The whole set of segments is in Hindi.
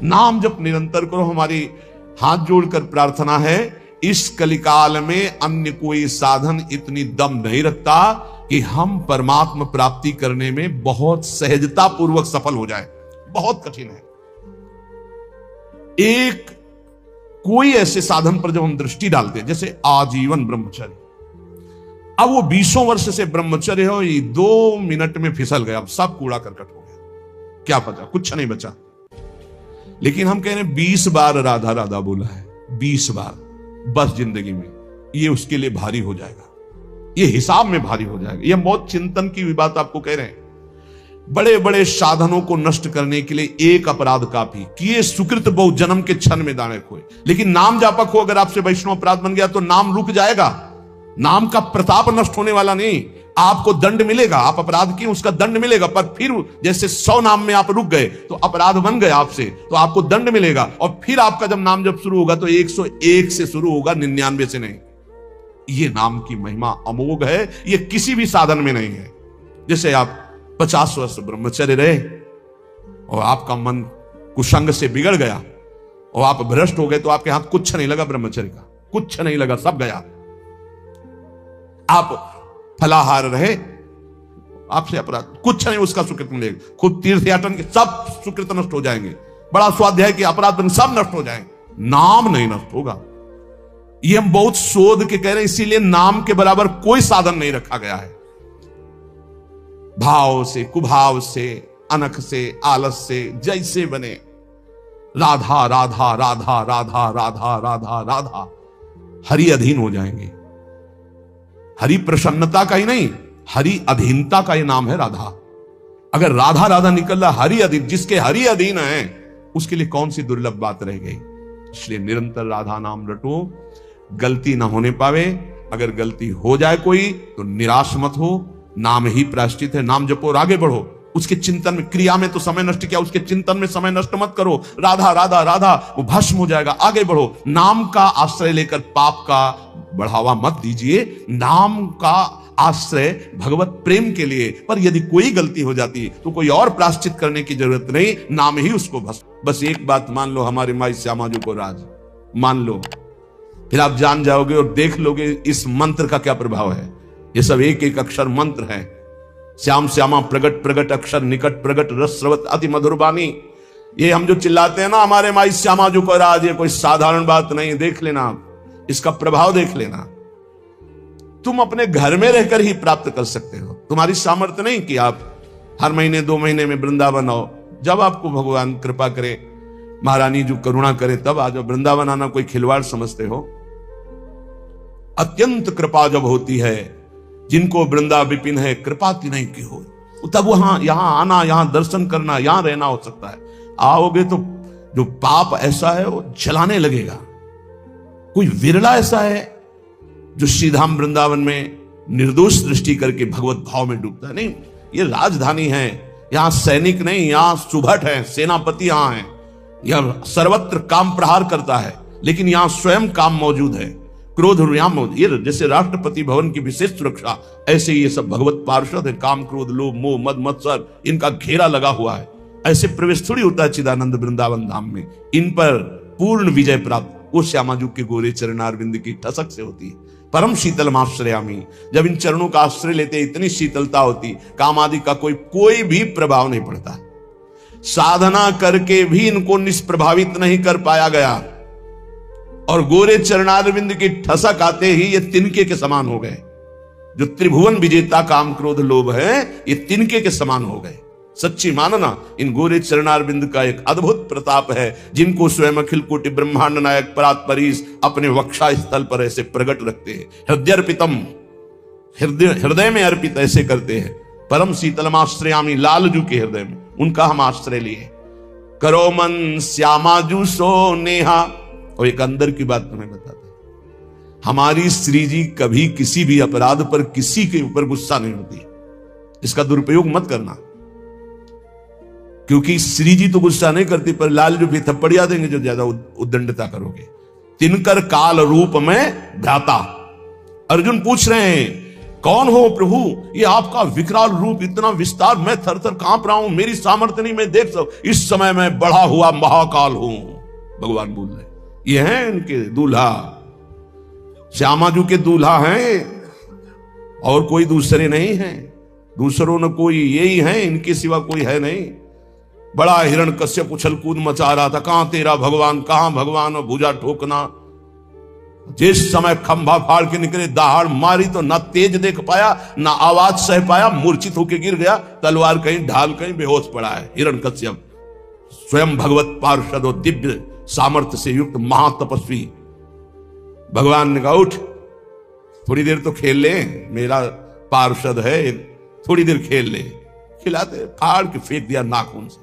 नाम जप निरंतर करो। हमारी हाथ जोड़कर प्रार्थना है, इस कलिकाल में अन्य कोई साधन इतनी दम नहीं रखता कि हम परमात्मा प्राप्ति करने में बहुत सहजता पूर्वक सफल हो जाए। बहुत कठिन है। एक कोई ऐसे साधन पर जब हम दृष्टि डालते हैं, जैसे आजीवन ब्रह्मचर्य, अब वो 20 वर्ष से ब्रह्मचर्य हो, ये 2 मिनट में फिसल गया, अब सब कूड़ा करकट हो गया, क्या पता, कुछ नहीं बचा। लेकिन हम कह रहे हैं 20 बार राधा राधा बोला है, 20 बार बस जिंदगी में, ये उसके लिए भारी हो जाएगा, ये हिसाब में भारी हो जाएगा। ये बहुत चिंतन की बात आपको कह रहे हैं। बड़े बड़े साधनों को नष्ट करने के लिए एक अपराध काफी, किए सुकृत बहु जन्म के क्षण में दाने खोए। लेकिन नाम जापक हो, अगर आपसे वैष्णव अपराध बन गया तो नाम रुक जाएगा, नाम का प्रताप नष्ट होने वाला नहीं। आपको दंड मिलेगा, आप अपराध किए उसका दंड मिलेगा, पर फिर जैसे 100 नाम में आप रुक गए तो अपराध बन गए आपसे, तो आपको दंड मिलेगा। और फिर आपका जब नाम जब शुरू होगा तो 101 से शुरू होगा, 99 से नहीं। ये नाम की महिमा अमोघ है, ये किसी भी साधन में नहीं है। जैसे आप 50 वर्ष ब्रह्मचर्य रहे और आपका मन कुसंग से बिगड़ गया और आप भ्रष्ट हो गए, तो आपके हाथ कुछ नहीं लगा ब्रह्मचर्य का, कुछ नहीं लगा, सब गया। आप फलाहार रहे, आपसे अपराध कुछ नहीं, उसका सुकृत मिलेगा। खुद तीर्थ याटन के सब सुकृत नष्ट हो जाएंगे, बड़ा स्वाध्याय के अपराध सब नष्ट हो जाएंगे, नाम नहीं नष्ट होगा। ये हम बहुत शोध के कह रहे हैं, इसीलिए नाम के बराबर कोई साधन नहीं रखा गया है। भाव से, कुभाव से, अनख से, आलस से, जैसे बने, राधा राधा राधा राधा राधा राधा राधा, हरि अधीन हो जाएंगे। हरि प्रसन्नता का ही नहीं, हरि अधीनता का ही नाम है राधा। अगर राधा राधा निकल रहा, हरि अधीन, जिसके हरि अधीन है उसके लिए कौन सी दुर्लभ बात रह गई। इसलिए निरंतर राधा नाम रटो, गलती ना होने पावे। अगर गलती हो जाए कोई तो निराश मत हो, नाम ही प्रायश्चित है, नाम जपो और आगे बढ़ो। उसके चिंतन में, क्रिया में तो समय नष्ट किया, उसके चिंतन में समय नष्ट मत करो। राधा राधा राधा, वो भस्म हो जाएगा, आगे बढ़ो। नाम का आश्रय लेकर पाप का बढ़ावा मत दीजिए, नाम का आश्रय भगवत प्रेम के लिए। पर यदि कोई गलती हो जाती तो कोई और प्रायश्चित करने की जरूरत नहीं, नाम ही उसको भस्म। बस एक बात मान लो, हमारे माई श्यामा जी को राज मान लो, फिर आप जान जाओगे और देख लोगे इस मंत्र का क्या प्रभाव है। ये सब एक एक अक्षर मंत्र है। श्याम श्यामा प्रगट प्रगट अक्षर निकट प्रगट रस स्रवत अति मधुर बानी। ये हम जो चिल्लाते हैं ना, हमारे माई श्यामा जी को राज, ये कोई साधारण बात नहीं। देख लेना, इसका प्रभाव देख लेना। तुम अपने घर में रहकर ही प्राप्त कर सकते हो। तुम्हारी सामर्थ्य नहीं कि आप हर महीने 2 महीने में वृंदावन आओ। जब आपको भगवान कृपा करे, महारानी जो करुणा करे, तब आ जाओ। वृंदावन आना कोई खिलवाड़ समझते हो? अत्यंत कृपा जब होती है, जिनको वृंदा विपिन है कृपा की नहीं की हो, तब वहां यहां आना, यहां दर्शन करना, यहां रहना हो सकता है। आओगे तो जो पाप ऐसा है वो जलाने लगेगा। कोई विरला ऐसा है जो श्रीधाम वृंदावन में निर्दोष दृष्टि करके भगवत भाव में डूबता है। नहीं, ये राजधानी है, यहां सैनिक नहीं, यहां सुभट है, सेनापति यहां है, यह सर्वत्र काम प्रहार करता है, लेकिन यहां स्वयं काम मौजूद है, क्रोध रुयाम मौजूद। ये जैसे राष्ट्रपति भवन की विशेष सुरक्षा, ऐसे ये सब भगवत पार्षद है। काम क्रोध लोभ मोह मद मत्सर, इनका घेरा लगा हुआ है। ऐसे प्रवेश थोड़ी होता है चिदानंद वृंदावन धाम में। इन पर पूर्ण विजय प्राप्त वो श्यामाजू के गोरे चरणारविंद की ठसक से होती है। परम शीतल आश्रयामी, जब इन चरणों का आश्रय लेते इतनी शीतलता होती, काम आदि का कोई भी प्रभाव नहीं पड़ता। साधना करके भी इनको निष्प्रभावित नहीं कर पाया गया, और गोरे चरणारविंद की ठसक आते ही ये तिनके के समान हो गए। जो त्रिभुवन विजेता काम क्रोध लोभ है, ये तिनके के समान हो गए। सच्ची मानना, इन गोरे चरणारविंद का एक अद्भुत प्रताप है, जिनको स्वयं अखिल कोटि ब्रह्मांड नायक परात्परीश अपने वक्षा स्थल पर ऐसे प्रकट रखते हैं। हृदयर्पितम, हृदय में अर्पित ऐसे करते हैं। परम शीतलमाश्रयामी, लालजू के हृदय में उनका हम आश्रय लिए। करो मन श्यामाजू सो नेहा। और एक अंदर की बात तुम्हें बताते, हमारी श्री जी कभी किसी भी अपराध पर किसी के ऊपर गुस्सा नहीं होती। इसका दुरुपयोग मत करना, क्योंकि श्री जी तो गुस्सा नहीं करती, पर लाल जो भी थप्पड़िया देंगे जो ज्यादा उद्दंडता करोगे। तिनकर काल रूप में भ्राता। अर्जुन पूछ रहे हैं कौन हो प्रभु? ये आपका विकराल रूप, इतना विस्तार, मैं थर थर कांप रहा हूं, मेरी सामर्थ्य नहीं, मैं देख सकूं, इस समय मैं बढ़ा हुआ महाकाल हूं। भगवान बोल रहे, ये हैं इनके दूल्हा, श्यामाजू के दूल्हा हैं, और कोई दूसरे नहीं हैं, दूसरों ने कोई यही है, इनके सिवा कोई है नहीं। बड़ा हिरण्यकश्यप उछल कूद मचा रहा था, कहां तेरा भगवान, कहां भगवान, और भुजा ठोकना। जिस समय खंभा फाड़ के निकले, दहाड़ मारी तो ना तेज देख पाया, ना आवाज सह पाया, मूर्छित होकर गिर गया, तलवार कहीं ढाल कहीं बेहोश पड़ा है हिरण्यकश्यप। स्वयं भगवत पार्षद और दिव्य सामर्थ्य से युक्त महातपस्वी। भगवान ने कहा, उठ, थोड़ी देर तो खेल ले, मेरा पार्षद है, थोड़ी देर खेल ले। खिलाते, फाड़ के फेंक दिया नाखून से।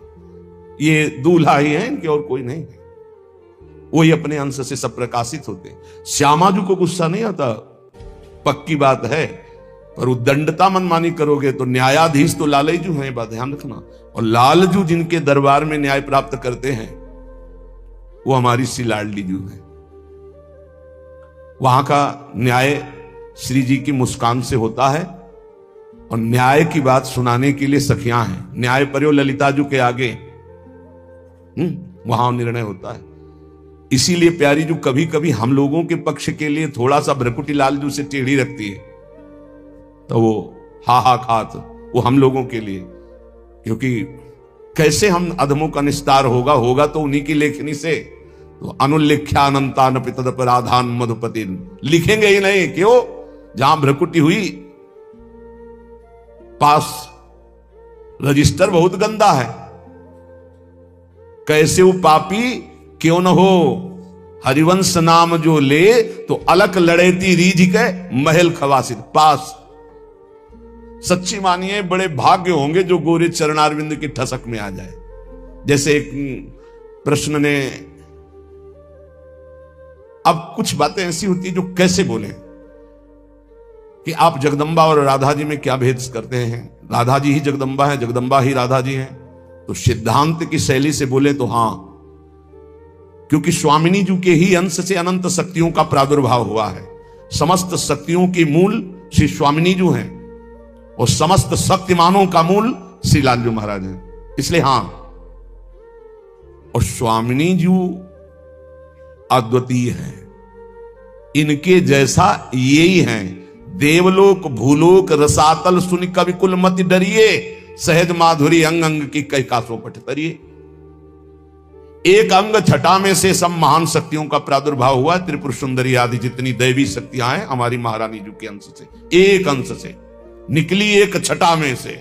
ये दूल्हा ही है, इनके और कोई नहीं है, वही अपने अंश से सब प्रकाशित होते। श्यामाजू को गुस्सा नहीं आता, पक्की बात है, पर उद्दंडता मनमानी करोगे तो न्यायाधीश तो लालजू हैं, बात ध्यान रखना। और लालजू जिनके दरबार में न्याय प्राप्त करते हैं वो हमारी सी लाडली जू है। वहां का न्याय श्री जी की मुस्कान से होता है, और न्याय की बात सुनाने के लिए सखियां हैं। न्याय पर्यो ललिताजू के आगे वहां निर्णय होता है। इसीलिए प्यारी जो कभी कभी हम लोगों के पक्ष के लिए थोड़ा सा भ्रकुटी लालजू से टेढ़ी रखती है, तो वो हा खात, वो हम लोगों के लिए, क्योंकि कैसे हम अधमों का निस्तार होगा तो उन्हीं की लेखनी से। तो अनुल्लेख्यानंतान पितदपराधान मधुपति, लिखेंगे ही नहीं, क्यों? जहां भ्रकुटी हुई, पास रजिस्टर बहुत गंदा है, कैसे वो पापी क्यों न हो, हरिवंश नाम जो ले, तो अलक लड़ेती रीझ के महल खवासित पास। सच्ची मानिए, बड़े भाग्य होंगे जो गोरे चरणारविंद की ठसक में आ जाए। जैसे एक प्रश्न ने, अब कुछ बातें ऐसी होती है जो कैसे बोले कि आप जगदम्बा और राधा जी में क्या भेद करते हैं? राधा जी ही जगदम्बा है, जगदम्बा ही राधा जी हैं। तो सिद्धांत की शैली से बोले तो हां, क्योंकि स्वामिनी जी के ही अंश से अनंत शक्तियों का प्रादुर्भाव हुआ है। समस्त शक्तियों की मूल श्री स्वामिनी जी हैं, और समस्त शक्तिमानों का मूल श्री लालजू महाराज हैं। इसलिए हां, और स्वामिनी जी अद्वितीय है, इनके जैसा यही है। देवलोक भूलोक रसातल सुनि कवि कुल मति डरिए, सहज माधुरी अंग अंग की कई कासों पट तरिए। एक अंग छटा में से सब महान शक्तियों का प्रादुर्भाव हुआ। त्रिपुर सुंदरी आदि जितनी दैवी शक्तियां हैं हमारी महारानी जी के अंश से, एक अंश से निकली, एक छटा में से।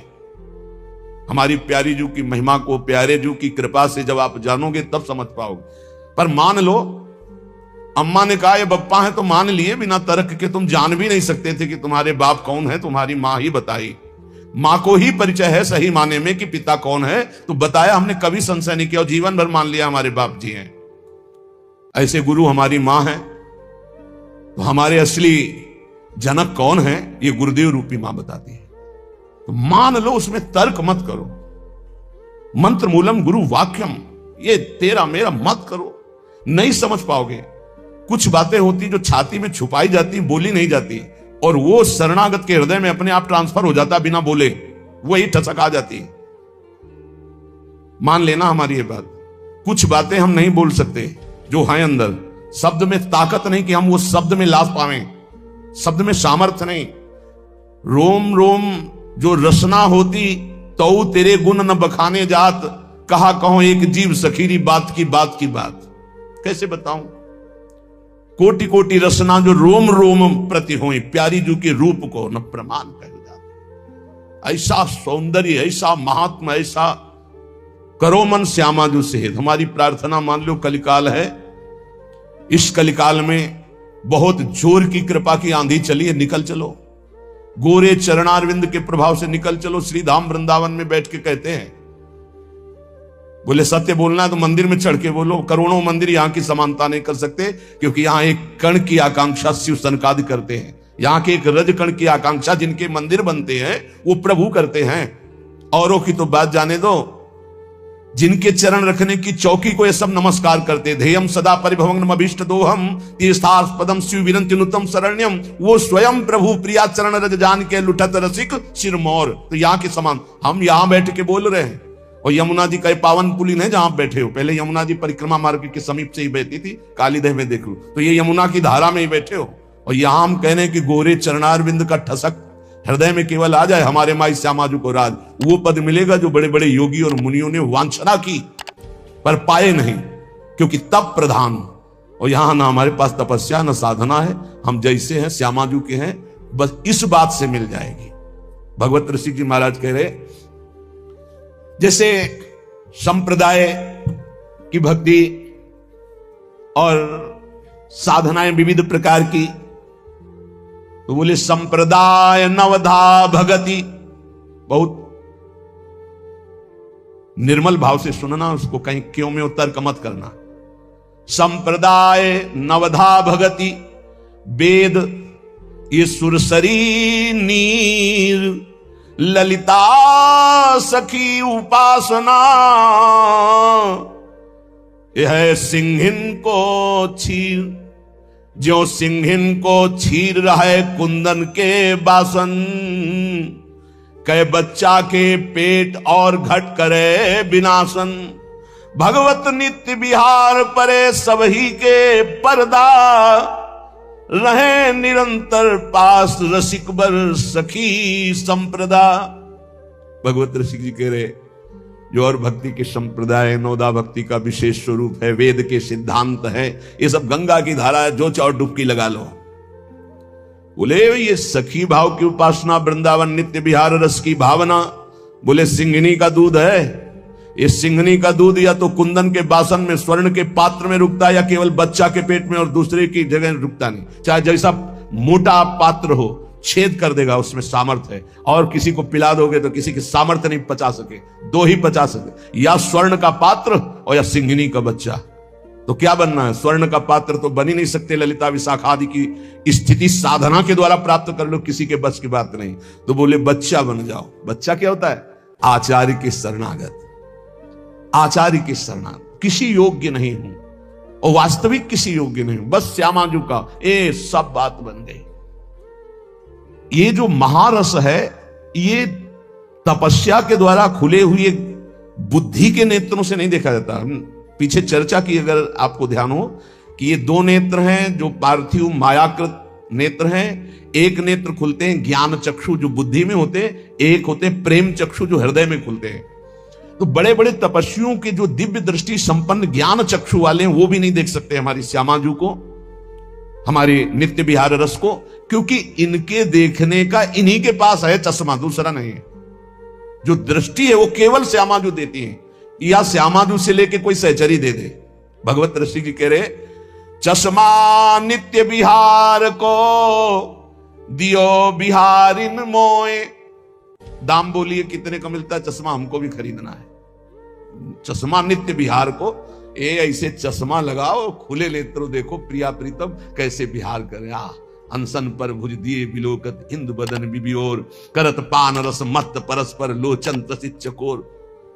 हमारी प्यारी जू की महिमा को, प्यारे जू की कृपा से जब आप जानोगे तब समझ पाओगे। पर मान लो, अम्मा ने कहा ये बप्पा है, तो मान लिए बिना तर्क के। तुम जान भी नहीं सकते थे कि तुम्हारे बाप कौन है, तुम्हारी मां ही बताई। मां को ही परिचय है सही माने में कि पिता कौन है, तो बताया, हमने कभी संशय नहीं किया और जीवन भर मान लिया हमारे बाप जी हैं। ऐसे गुरु हमारी मां है, तो हमारे असली जनक कौन है, ये गुरुदेव रूपी मां बताती है। तो मान लो, उसमें तर्क मत करो। मंत्र मूलम गुरु वाक्यम, ये तेरा मेरा मत करो, नहीं समझ पाओगे। कुछ बातें होती जो छाती में छुपाई जाती, बोली नहीं जाती, और वो शरणागत के हृदय में अपने आप ट्रांसफर हो जाता बिना बोले, वही ठसक आ जाती। मान लेना हमारी ये बात। कुछ बातें हम नहीं बोल सकते जो हैं अंदर, शब्द में ताकत नहीं कि हम वो शब्द में लाभ पावें, शब्द में सामर्थ्य नहीं। रोम रोम जो रसना होती, तो तेरे गुण न बखाने जात, कहा कहो एक जीव सखीरी बात की बात। कैसे बताऊं? कोटि कोटि रसना जो रोम रोम प्रति होई, प्यारी जू के रूप को न प्रमाण कह जाते। ऐसा सौंदर्य, ऐसा महात्मा, ऐसा करो मन श्यामा जू सेहत। हमारी प्रार्थना मान लो, कलिकाल है, इस कलिकाल में बहुत जोर की कृपा की आंधी चली है, निकल चलो, गोरे चरणारविंद के प्रभाव से निकल चलो। श्री धाम वृंदावन में बैठ के कहते हैं, बोले सत्य बोलना है तो मंदिर में चढ़ के बोलो। करोड़ों मंदिर यहां की समानता नहीं कर सकते, क्योंकि यहां एक कण की आकांक्षा शिव सनकादि करते हैं। यहां के एक रज कण की आकांक्षा जिनके मंदिर बनते हैं वो प्रभु करते हैं। औरों की तो बात जाने दो, जिनके चरण रखने की चौकी को ये सब नमस्कार करते। ध्येयम सदा परिभवग्नम अभीष्ट दोहम तीर्थास्पदम शिव विरंतिनुतम शरण्यम, वो स्वयं प्रभु प्रिया चरण रज जान के लुठत रसिक सिरमौर। तो यहाँ के समान हम यहाँ बैठ के बोल रहे हैं, और यमुना जी का पावन पुलिन है जहां आप बैठे हो। पहले यमुना जी परिक्रमा मार्ग के समीप से ही बहती थी, कालीदेह में देख लो, तो ये यमुना की धारा में ही बैठे हो। और यहां हम कहने कि गोरे चरणारविंद का ठसक हृदय में केवल आ जाए, हमारे माई श्यामाजू को राज, वो पद मिलेगा जो बड़े बड़े योगी और मुनियों ने वांछना की पर पाए नहीं, क्योंकि तप प्रधान। और यहां ना हमारे पास तपस्या न साधना है, हम जैसे हैं श्यामाजू के हैं, बस इस बात से मिल जाएगी। भगवत ऋषि जी महाराज कह रहे, जैसे संप्रदाय की भक्ति और साधनाएं विविध प्रकार की, तो बोले संप्रदाय नवधा भगति, बहुत निर्मल भाव से सुनना, उसको कहीं क्यों में तर्क मत करना। संप्रदाय नवधा भगति वेद ये सुरसरी नीर, ललिता सखी उपासना यह सिंहिन को छीर, जो सिंहिन को छीर रहे कुंदन के बासन, कै बच्चा के पेट और घट करे विनाशन। भगवत नित्य विहार परे सबही के पर्दा, रहे निरंतर पास रसिक बर सखी संप्रदा। भगवत ऋषि जी कह रहे, जो और भक्ति के संप्रदाय नवदा भक्ति का विशेष स्वरूप है, वेद के सिद्धांत है, ये सब गंगा की धारा है, जो चाहो डुबकी लगा लो। बोले ये सखी भाव की उपासना, वृंदावन नित्य विहार रस की भावना, बोले सिंघनी का दूध है। ये सिंघनी का दूध या तो कुंदन के बासन में स्वर्ण के पात्र में रुकता है, या केवल बच्चा के पेट में और दूसरे की जगह रुकता नहीं। चाहे जैसा मोटा पात्र हो, छेद कर देगा, उसमें सामर्थ्य है। और किसी को पिला दोगे तो किसी की सामर्थ्य नहीं पचा सके, दो ही पचा सके, या स्वर्ण का पात्र और या सिंघनी का बच्चा। तो क्या बनना है? स्वर्ण का पात्र तो बन ही नहीं सकते, ललिता विशाखा आदि की स्थिति साधना के द्वारा प्राप्त कर लो, किसी के बस की बात नहीं। तो बोले बच्चा बन जाओ। बच्चा क्या होता है? आचार्य के शरणागत, आचार्य के शरणागत, किसी योग्य नहीं हूं और वास्तविक किसी योग्य नहीं हूं, बस श्यामाजू का, ये सब बात बन गई। ये जो महारस है, ये तपस्या के द्वारा खुले हुए बुद्धि के नेत्रों से नहीं देखा जाता। पीछे चर्चा की, अगर आपको ध्यान हो, कि ये दो नेत्र हैं जो पार्थिव मायाकृत नेत्र हैं। एक नेत्र खुलते हैं ज्ञान चक्षु जो बुद्धि में होते हैं, एक होते हैं प्रेम चक्षु जो हृदय में खुलते हैं। तो बड़े बड़े तपस्वियों के जो दिव्य दृष्टि संपन्न ज्ञान चक्षु वाले हैं, वो भी नहीं देख सकते हमारी श्यामाजू को, हमारे नित्य विहार रस को, क्योंकि इनके देखने का इन्हीं के पास है चश्मा, दूसरा नहीं है। जो दृष्टि है वो केवल श्यामाजू देती है, या श्यामाजू से लेके कोई सहचरी दे दे। भगवत ऋषि जी कह रहे, चश्मा नित्य विहार को दियो बिहारिन मोए। दाम बोलिए कितने का मिलता है चश्मा? हमको भी खरीदना है। चश्मा नित्य विहार को, ए ऐसे चश्मा लगाओ, खुले नेत्रो देखो प्रिया प्रीतम कैसे विहार करे। अनसन पर भुज दिए बिलोकत हिंद बदन बिबियोर, करत पान रस मत परस्पर लोचन त्रसित चकोर,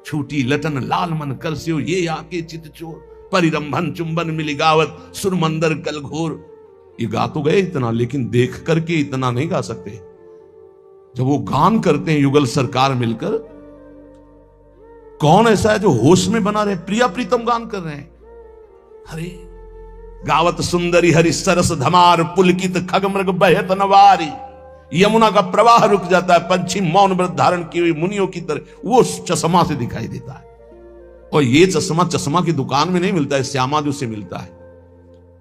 छूटी लटन लाल मन करस्यो ये आके चित चोर, परिरंभन चुंबन मिली गावत सुरमंदर कल घोर। ये गा तो गए इतना, लेकिन देख करके इतना नहीं गा सकते। जब वो गान करते हैं युगल सरकार मिलकर, कौन ऐसा है जो होश में बना रहे? प्रिया प्रीतम गान कर रहे हैं। अरे गावत सुंदरी हरि सरस धमार, पुलकित खगमृग बहत नवारी। यमुना का प्रवाह रुक जाता है, पंछी मौन व्रत धारण किए हुए मुनियों की तरह वो चश्मा से दिखाई देता है। और ये चश्मा की दुकान में नहीं मिलता है, श्यामाजू से मिलता है।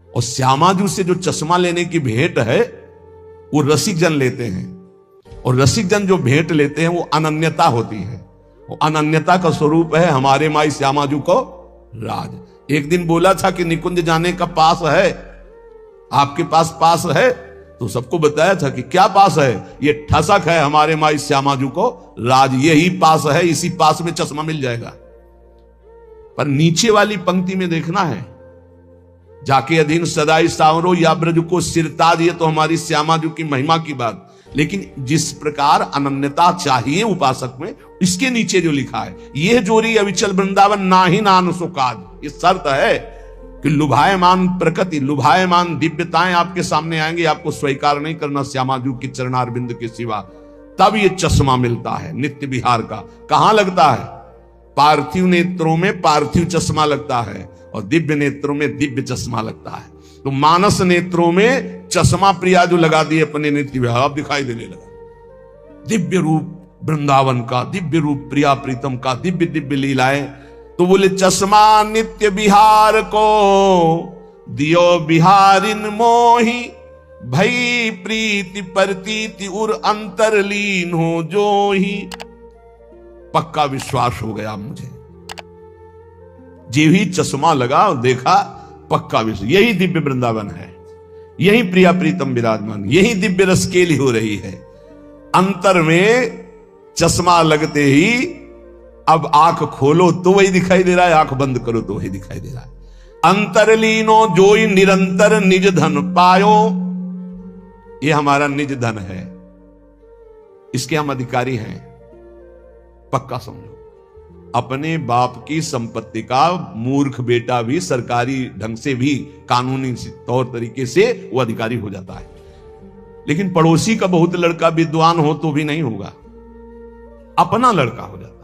और श्यामाजू से जो चश्मा लेने की भेंट है वो रसिक जन लेते हैं, और रसिक जन जो भेंट लेते हैं वो अनन्यता होती है। वो अनन्यता का स्वरूप है हमारे माई श्यामाजू को राज। एक दिन बोला था कि निकुंज जाने का पास है, आपके पास है, तो सबको बताया था कि क्या पास है? ये ठसक है हमारे माई श्यामाजू को राज, यही पास है, इसी पास में चश्मा मिल जाएगा। पर नीचे वाली पंक्ति में देखना है, जाके अधीन सदाई सावरो या ब्रज को सिरताज, ये तो हमारी श्यामाजू की महिमा की बात। लेकिन जिस प्रकार अनन्यता चाहिए उपासक में, इसके नीचे जो लिखा है, यह जोरी अविचल वृंदावन नाही नान सुकाद, ये शर्त है कि लुभायमान प्रकृति, लुभायमान दिव्यताएं आपके सामने आएंगी, आपको स्वीकार नहीं करना श्यामाजू की चरणारविंद के सिवा, तब ये चश्मा मिलता है नित्य विहार का। कहां लगता है? पार्थिव नेत्रों में पार्थिव चश्मा लगता है और दिव्य नेत्रों में दिव्य चश्मा लगता है। तो मानस नेत्रों में चश्मा प्रिया जो लगा दिए अपने नित्य विहार, अब दिखाई देने लगा दिव्य रूप वृंदावन का, दिव्य रूप प्रिया प्रीतम का, दिव्य दिव्य लीलाएं। तो बोले चश्मा नित्य विहार को दियो बिहारिन मोही, भई प्रीति प्रतीति उर अंतरलीन हो जो ही। पक्का विश्वास हो गया मुझे, जे ही चश्मा लगा और देखा, पक्का विश्वास, यही दिव्य वृंदावन है, यही प्रिया प्रीतम विराजमान, यही दिव्य रसकेली हो रही है। अंतर में चश्मा लगते ही अब आंख खोलो तो वही दिखाई दे रहा है, आंख बंद करो तो वही दिखाई दे रहा है। अंतरलीनो जोई निरंतर निज धन पायो, ये हमारा निज धन है, इसके हम अधिकारी हैं। पक्का समझो, अपने बाप की संपत्ति का मूर्ख बेटा भी सरकारी ढंग से भी, कानूनी तौर तरीके से वो अधिकारी हो जाता है, लेकिन पड़ोसी का बहुत लड़का विद्वान हो तो भी नहीं होगा, अपना लड़का हो जाता है।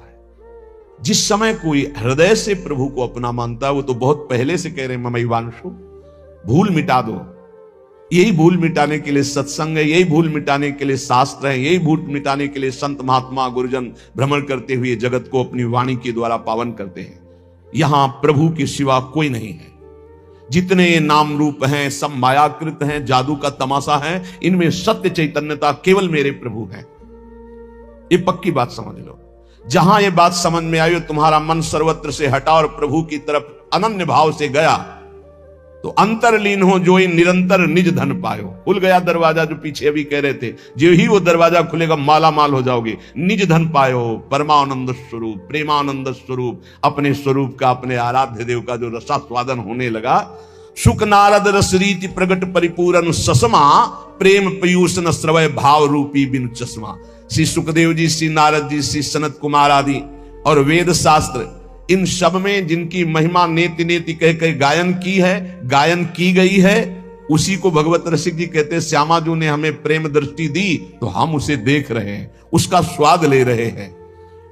जिस समय कोई हृदय से प्रभु को अपना मानता है, वो तो बहुत पहले से कह रहे हैं ममैवांशु, भूल मिटा दो। यही भूल मिटाने के लिए सत्संग है, यही भूल मिटाने के लिए शास्त्र है, यही भूल मिटाने के लिए संत महात्मा गुरुजन भ्रमण करते हुए जगत को अपनी वाणी के द्वारा पावन करते हैं। यहां प्रभु के सिवा कोई नहीं है। जितने ये नाम रूप हैं सब मायाकृत हैं, जादू का तमाशा है, इनमें सत्य चैतन्यता केवल मेरे प्रभु है। ये पक्की बात समझ लो। जहां ये बात समझ में आई, तुम्हारा मन सर्वत्र से हटा और प्रभु की तरफ अनन्य भाव से गया, तो अंतरलीन हो जो निरंतर निज धन पायो। खुल गया दरवाजा, जो पीछे अभी कह रहे थे, जो ही वो दरवाजा खुलेगा माला माल हो जाओगे। निज धन पायो, परमानंद स्वरूप, प्रेमानंद स्वरूप, अपने स्वरूप का, अपने आराध्य देव का जो रसास्वादन होने लगा। सुख नारद रसरीति प्रगट परिपूर्ण ससमा, प्रेम पयूष न श्रवय भाव रूपी बिन चश्मा। श्री सुखदेव जी, श्री नारद जी, श्री सनत कुमार आदि और वेद शास्त्र, इन सब में जिनकी महिमा नेति नेति कह कर गायन की है, गायन की गई है, उसी को भगवत रसिक जी कहते हैं, श्यामाजू ने हमें प्रेम दृष्टि दी तो हम उसे देख रहे हैं, उसका स्वाद ले रहे हैं।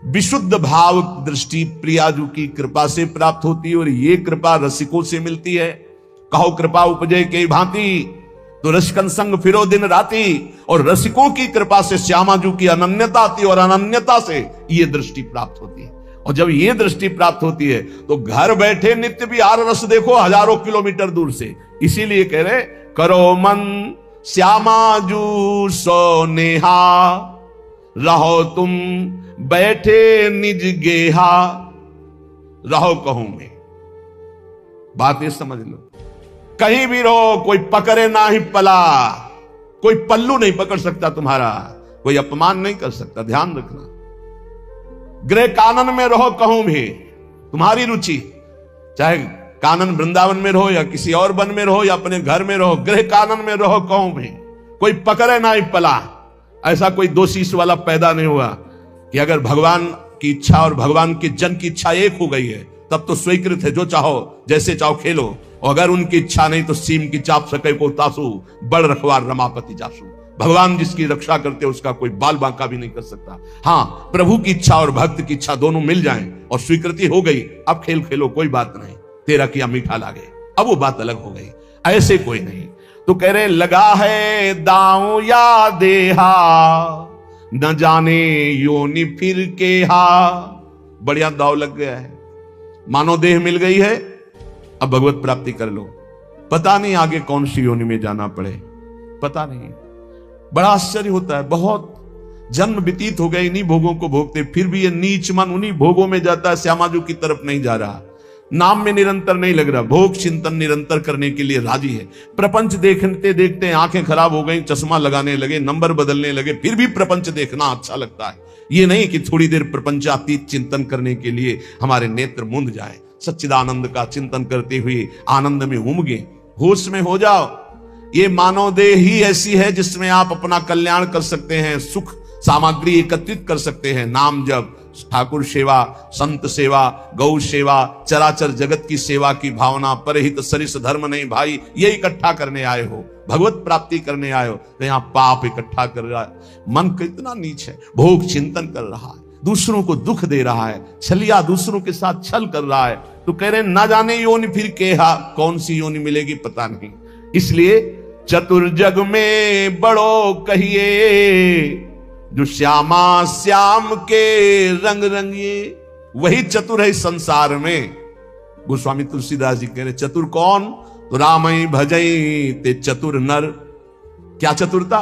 विशुद्ध भाव दृष्टि प्रियाजू की कृपा से प्राप्त होती है, और ये कृपा रसिकों से मिलती है। कहो कृपा उपजय के भांति, तो रसिकन संग फिरो दिन राती। और रसिकों की कृपा से श्यामाजू की अनन्यता आती है, और अनन्यता से ये दृष्टि प्राप्त होती है। और जब ये दृष्टि प्राप्त होती है तो घर बैठे नित्य विहार रस देखो हजारों किलोमीटर दूर से। इसीलिए कह रहे, करो मन श्यामाजू सो नेहा, रहो तुम बैठे निज गेहा, रहो कहूं में। बात ये समझ लो, कहीं भी रहो, कोई पकड़े ना ही पला, कोई पल्लू नहीं पकड़ सकता तुम्हारा, कोई अपमान नहीं कर सकता। ध्यान रखना, गृह कानन में रहो कहूं भी, तुम्हारी रुचि, चाहे कानन वृंदावन में रहो या किसी और वन में रहो या अपने घर में रहो, गृह कानन में रहो कहूं भी, कोई पकड़े ना ही पला। ऐसा कोई दो शीश वाला पैदा नहीं हुआ कि अगर भगवान की इच्छा और भगवान के जन की इच्छा एक हो गई है तब तो स्वीकृत है, जो चाहो जैसे चाहो खेलो, और अगर उनकी इच्छा नहीं तो सीम की चाप सके को तासू, बड़ रखवार रमापति जासू। भगवान जिसकी रक्षा करते उसका कोई बाल बांका भी नहीं कर सकता। हां, प्रभु की इच्छा और भक्त की इच्छा दोनों मिल जाएं और स्वीकृति हो गई, अब खेल खेलो, कोई बात नहीं, तेरा किया मीठा लागे, अब वो बात अलग हो गई। ऐसे कोई नहीं। तो कह रहे, लगा है दांव या देहा, न जाने योनि फिर के हा। बढ़िया दाव लग गया है, मानो देह मिल गई है, अब भगवत प्राप्ति कर लो। पता नहीं आगे कौन सी योनि में जाना पड़े, पता नहीं। बड़ा आश्चर्य होता है, बहुत जन्म व्यतीत हो गए इन्हीं भोगों को भोगते, फिर भी ये नीच मन उन्हीं भोगों में जाता है, श्यामाजू की तरफ नहीं जा रहा, नाम में निरंतर नहीं लग रहा, भोग चिंतन निरंतर करने के लिए राजी है। प्रपंच देखते देखते आंखें खराब हो गई, चश्मा लगाने लगे, नंबर बदलने लगे, फिर भी प्रपंच देखना अच्छा लगता है। ये नहीं कि थोड़ी देर प्रपंचातीत चिंतन करने के लिए हमारे नेत्र मूंद जाए, सच्चिदानंद का चिंतन करते हुए आनंद में उमगे, होश में हो जाओ। ये मानव देह ही ऐसी है जिसमें आप अपना कल्याण कर सकते हैं, सुख सामग्री एकत्रित कर सकते हैं। नाम जप, ठाकुर सेवा, संत सेवा, गौ सेवा, चराचर जगत की सेवा की भावना, परहित सरिस धर्म नहीं भाई, ये इकट्ठा करने आए हो, भगवत प्राप्ति करने आए हो, तो यहाँ पाप इकट्ठा कर रहा है। मन कितना नीच है, भोग चिंतन कर रहा है, दूसरों को दुख दे रहा है, छलिया दूसरों के साथ छल कर रहा है। तो कह रहे ना जाने योनि फिर केहा, कौन सी योनि मिलेगी पता नहीं। इसलिए चतुर जग में बड़ो कहिए, जो श्यामा श्याम के रंग रंगिए, वही चतुर है संसार में। गोस्वामी तुलसीदास जी कह रहे चतुर कौन, तो रामई भजई ते चतुर नर। क्या चतुरता?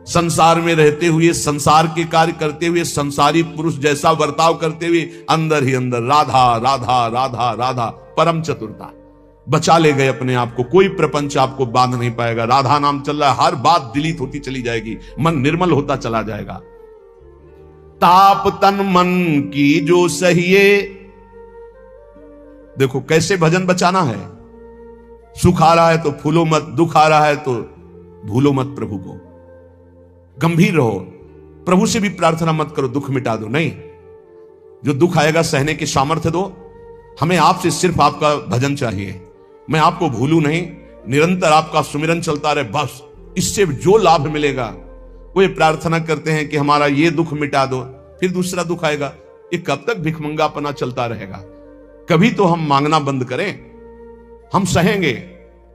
संसार में रहते हुए, संसार के कार्य करते हुए, संसारी पुरुष जैसा बर्ताव करते हुए, अंदर ही अंदर राधा राधा राधा राधा, परम चतुरता। बचा ले गए अपने आप को, कोई प्रपंच आपको बांध नहीं पाएगा। राधा नाम चल रहा है, हर बात डिलीट होती चली जाएगी, मन निर्मल होता चला जाएगा। ताप तन मन की जो सहिए, देखो कैसे भजन बचाना है। सुख आ रहा है तो फूलो मत, दुख आ रहा है तो भूलो मत प्रभु को। गंभीर रहो, प्रभु से भी प्रार्थना मत करो दुख मिटा दो, नहीं, जो दुख आएगा सहने की सामर्थ्य दो। हमें आपसे सिर्फ आपका भजन चाहिए, मैं आपको भूलूं नहीं, निरंतर आपका सुमिरन चलता रहे, बस इससे जो लाभ मिलेगा। वो ये प्रार्थना करते हैं कि हमारा ये दुख मिटा दो, फिर दूसरा दुख आएगा। ये कब तक भिखमंगापना चलता रहेगा? कभी तो हम मांगना बंद करें, हम सहेंगे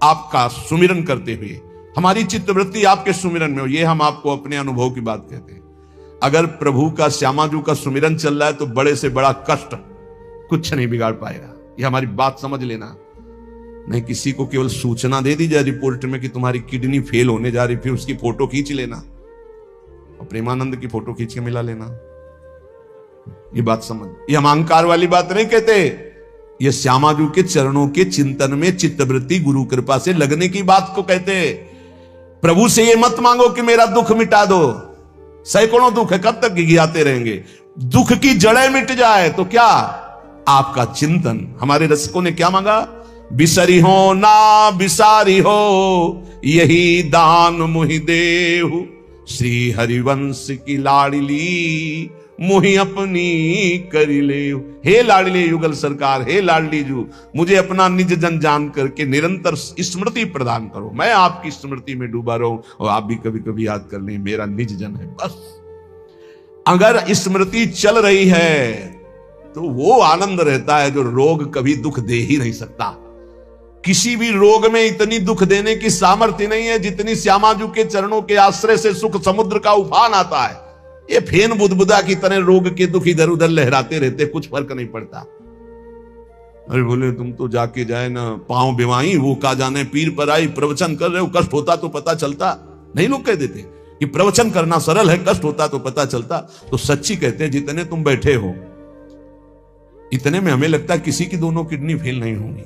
आपका सुमिरन करते हुए, हमारी चित्तवृत्ति आपके सुमिरन में हो। ये हम आपको अपने अनुभव की बात कहते हैं। अगर प्रभु का, श्यामाजू का सुमिरन चल रहा है तो बड़े से बड़ा कष्ट कुछ नहीं बिगाड़ पाएगा। ये हमारी बात समझ लेना। नहीं किसी को केवल सूचना दे दी जाए रिपोर्ट में कि तुम्हारी किडनी फेल होने जा रही, फिर उसकी फोटो खींच लेना और प्रेमानंद की फोटो खींच के मिला लेना। ये बात समझ, ये हम अहंकार वाली बात नहीं कहते, ये श्यामाजू के चरणों के चिंतन में चित्तवृत्ति गुरु कृपा से लगने की बात को कहते। प्रभु से ये मत मांगो कि मेरा दुख मिटा दो, सैकड़ों दुख है, कब तक गिघियाते रहेंगे। दुख की जड़ें मिट जाए तो क्या, आपका चिंतन। हमारे रसिकों ने क्या मांगा, बिसरी हो ना बिसारी हो, यही दान मुहि देहु, श्री हरिवंश की लाडली मुहि अपनी करी ले। हे लाडली युगल सरकार, हे लाडली जू, मुझे अपना निज जन जान करके निरंतर स्मृति प्रदान करो। मैं आपकी स्मृति में डूबा रहूं और आप भी कभी कभी याद कर लें, मेरा निज जन है बस। अगर स्मृति चल रही है तो वो आनंद रहता है जो रोग कभी दुख दे ही नहीं सकता। किसी भी रोग में इतनी दुख देने की सामर्थ्य नहीं है जितनी श्यामाजू के चरणों के आश्रय से सुख समुद्र का उफान आता है। ये फेन बुदबुदा की तरह रोग के दुख इधर उधर लहराते रहते, कुछ फर्क नहीं पड़ता। अरे बोले तुम तो जाके जाए ना, पांव बिवाई वो का जाने पीर पर आई, प्रवचन कर रहे हो, कष्ट होता तो पता चलता। नहीं, लोग कह देते कि प्रवचन करना सरल है, कष्ट होता तो पता चलता। तो सच्ची कहते हैं जितने तुम बैठे हो इतने में हमें लगता है किसी की दोनों किडनी फेल नहीं होंगी।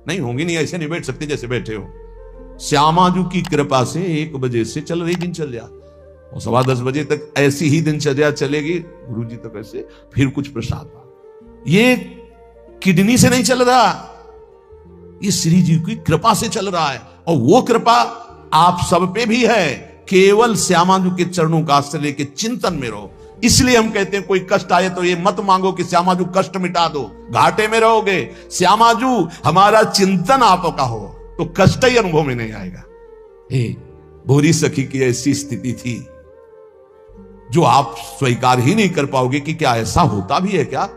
नहीं होंगी, नहीं, ऐसे नहीं बैठ सकते जैसे बैठे हो। श्यामाजू की कृपा से 1 बजे से चल रही दिनचर्या और 10:15 बजे तक ऐसी ही दिनचर्या चलेगी, गुरुजी तक ऐसे, फिर कुछ प्रसाद। ये किडनी से नहीं चल रहा, ये श्री जी की कृपा से चल रहा है। और वो कृपा आप सब पे भी है, केवल श्यामाजू के चरणों का आश्रय के चिंतन में रहो। इसलिए हम कहते हैं कोई कष्ट आए तो ये मत मांगो कि श्यामाजू कष्ट मिटा दो, घाटे में रहोगे। श्यामाजू हमारा चिंतन आपका हो तो कष्ट ही अनुभव में नहीं आएगा। हे भोरी सखी की ऐसी स्थिति थी जो आप स्वीकार ही नहीं कर पाओगे कि क्या ऐसा होता भी है क्या।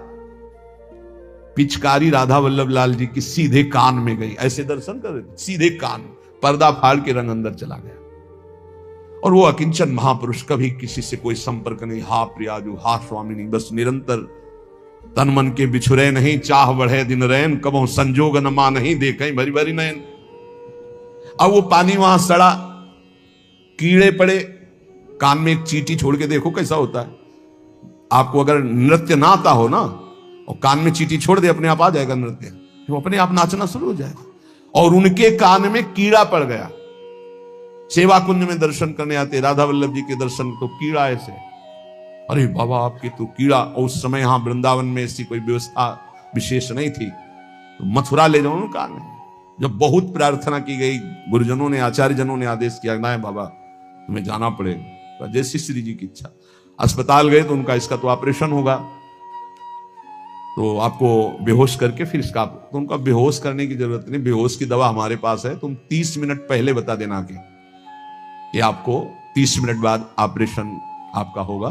पिचकारी राधा वल्लभ लाल जी की सीधे कान में गई, ऐसे दर्शन कर रहे, सीधे कान, पर्दा फाड़ के रंग अंदर चला गया। और वो अकिंचन महापुरुष, कभी किसी से कोई संपर्क नहीं, हा प्रियाजू हा स्वामिनी, बस निरंतर तन मन के बिछुरे नहीं, चाह बढ़े दिन रैन, कबो संजोग न मा नहीं देखें भरी भरी नैन। अब वो पानी वहां सड़ा, कीड़े पड़े, कान में एक चींटी छोड़ के देखो कैसा होता है। आपको अगर नृत्य ना आता हो ना और कान में चींटी छोड़ दे, अपने आप आ जाएगा नृत्य, वो अपने आप नाचना शुरू हो जाएगा। और उनके कान में कीड़ा पड़ गया। सेवा कुंज में दर्शन करने आते राधा वल्लभ जी के दर्शन, तो कीड़ा ऐसे, अरे बाबा आपके तो कीड़ा। और उस समय यहां वृंदावन में ऐसी कोई व्यवस्था विशेष नहीं थी, तो मथुरा ले जाओ कान में। जब बहुत प्रार्थना की गई, गुरुजनों ने, आचार्य जनों ने आदेश किया, ना बाबा तुम्हें जाना पड़ेगा, जैसी श्री जी की इच्छा। अस्पताल गए तो उनका इसका तो ऑपरेशन होगा, तो आपको बेहोश करके फिर इसका, तो उनका बेहोश करने की जरूरत नहीं, बेहोश की दवा हमारे पास है, तुम 30 मिनट पहले बता देना कि ये आपको 30 मिनट बाद ऑपरेशन आपका होगा,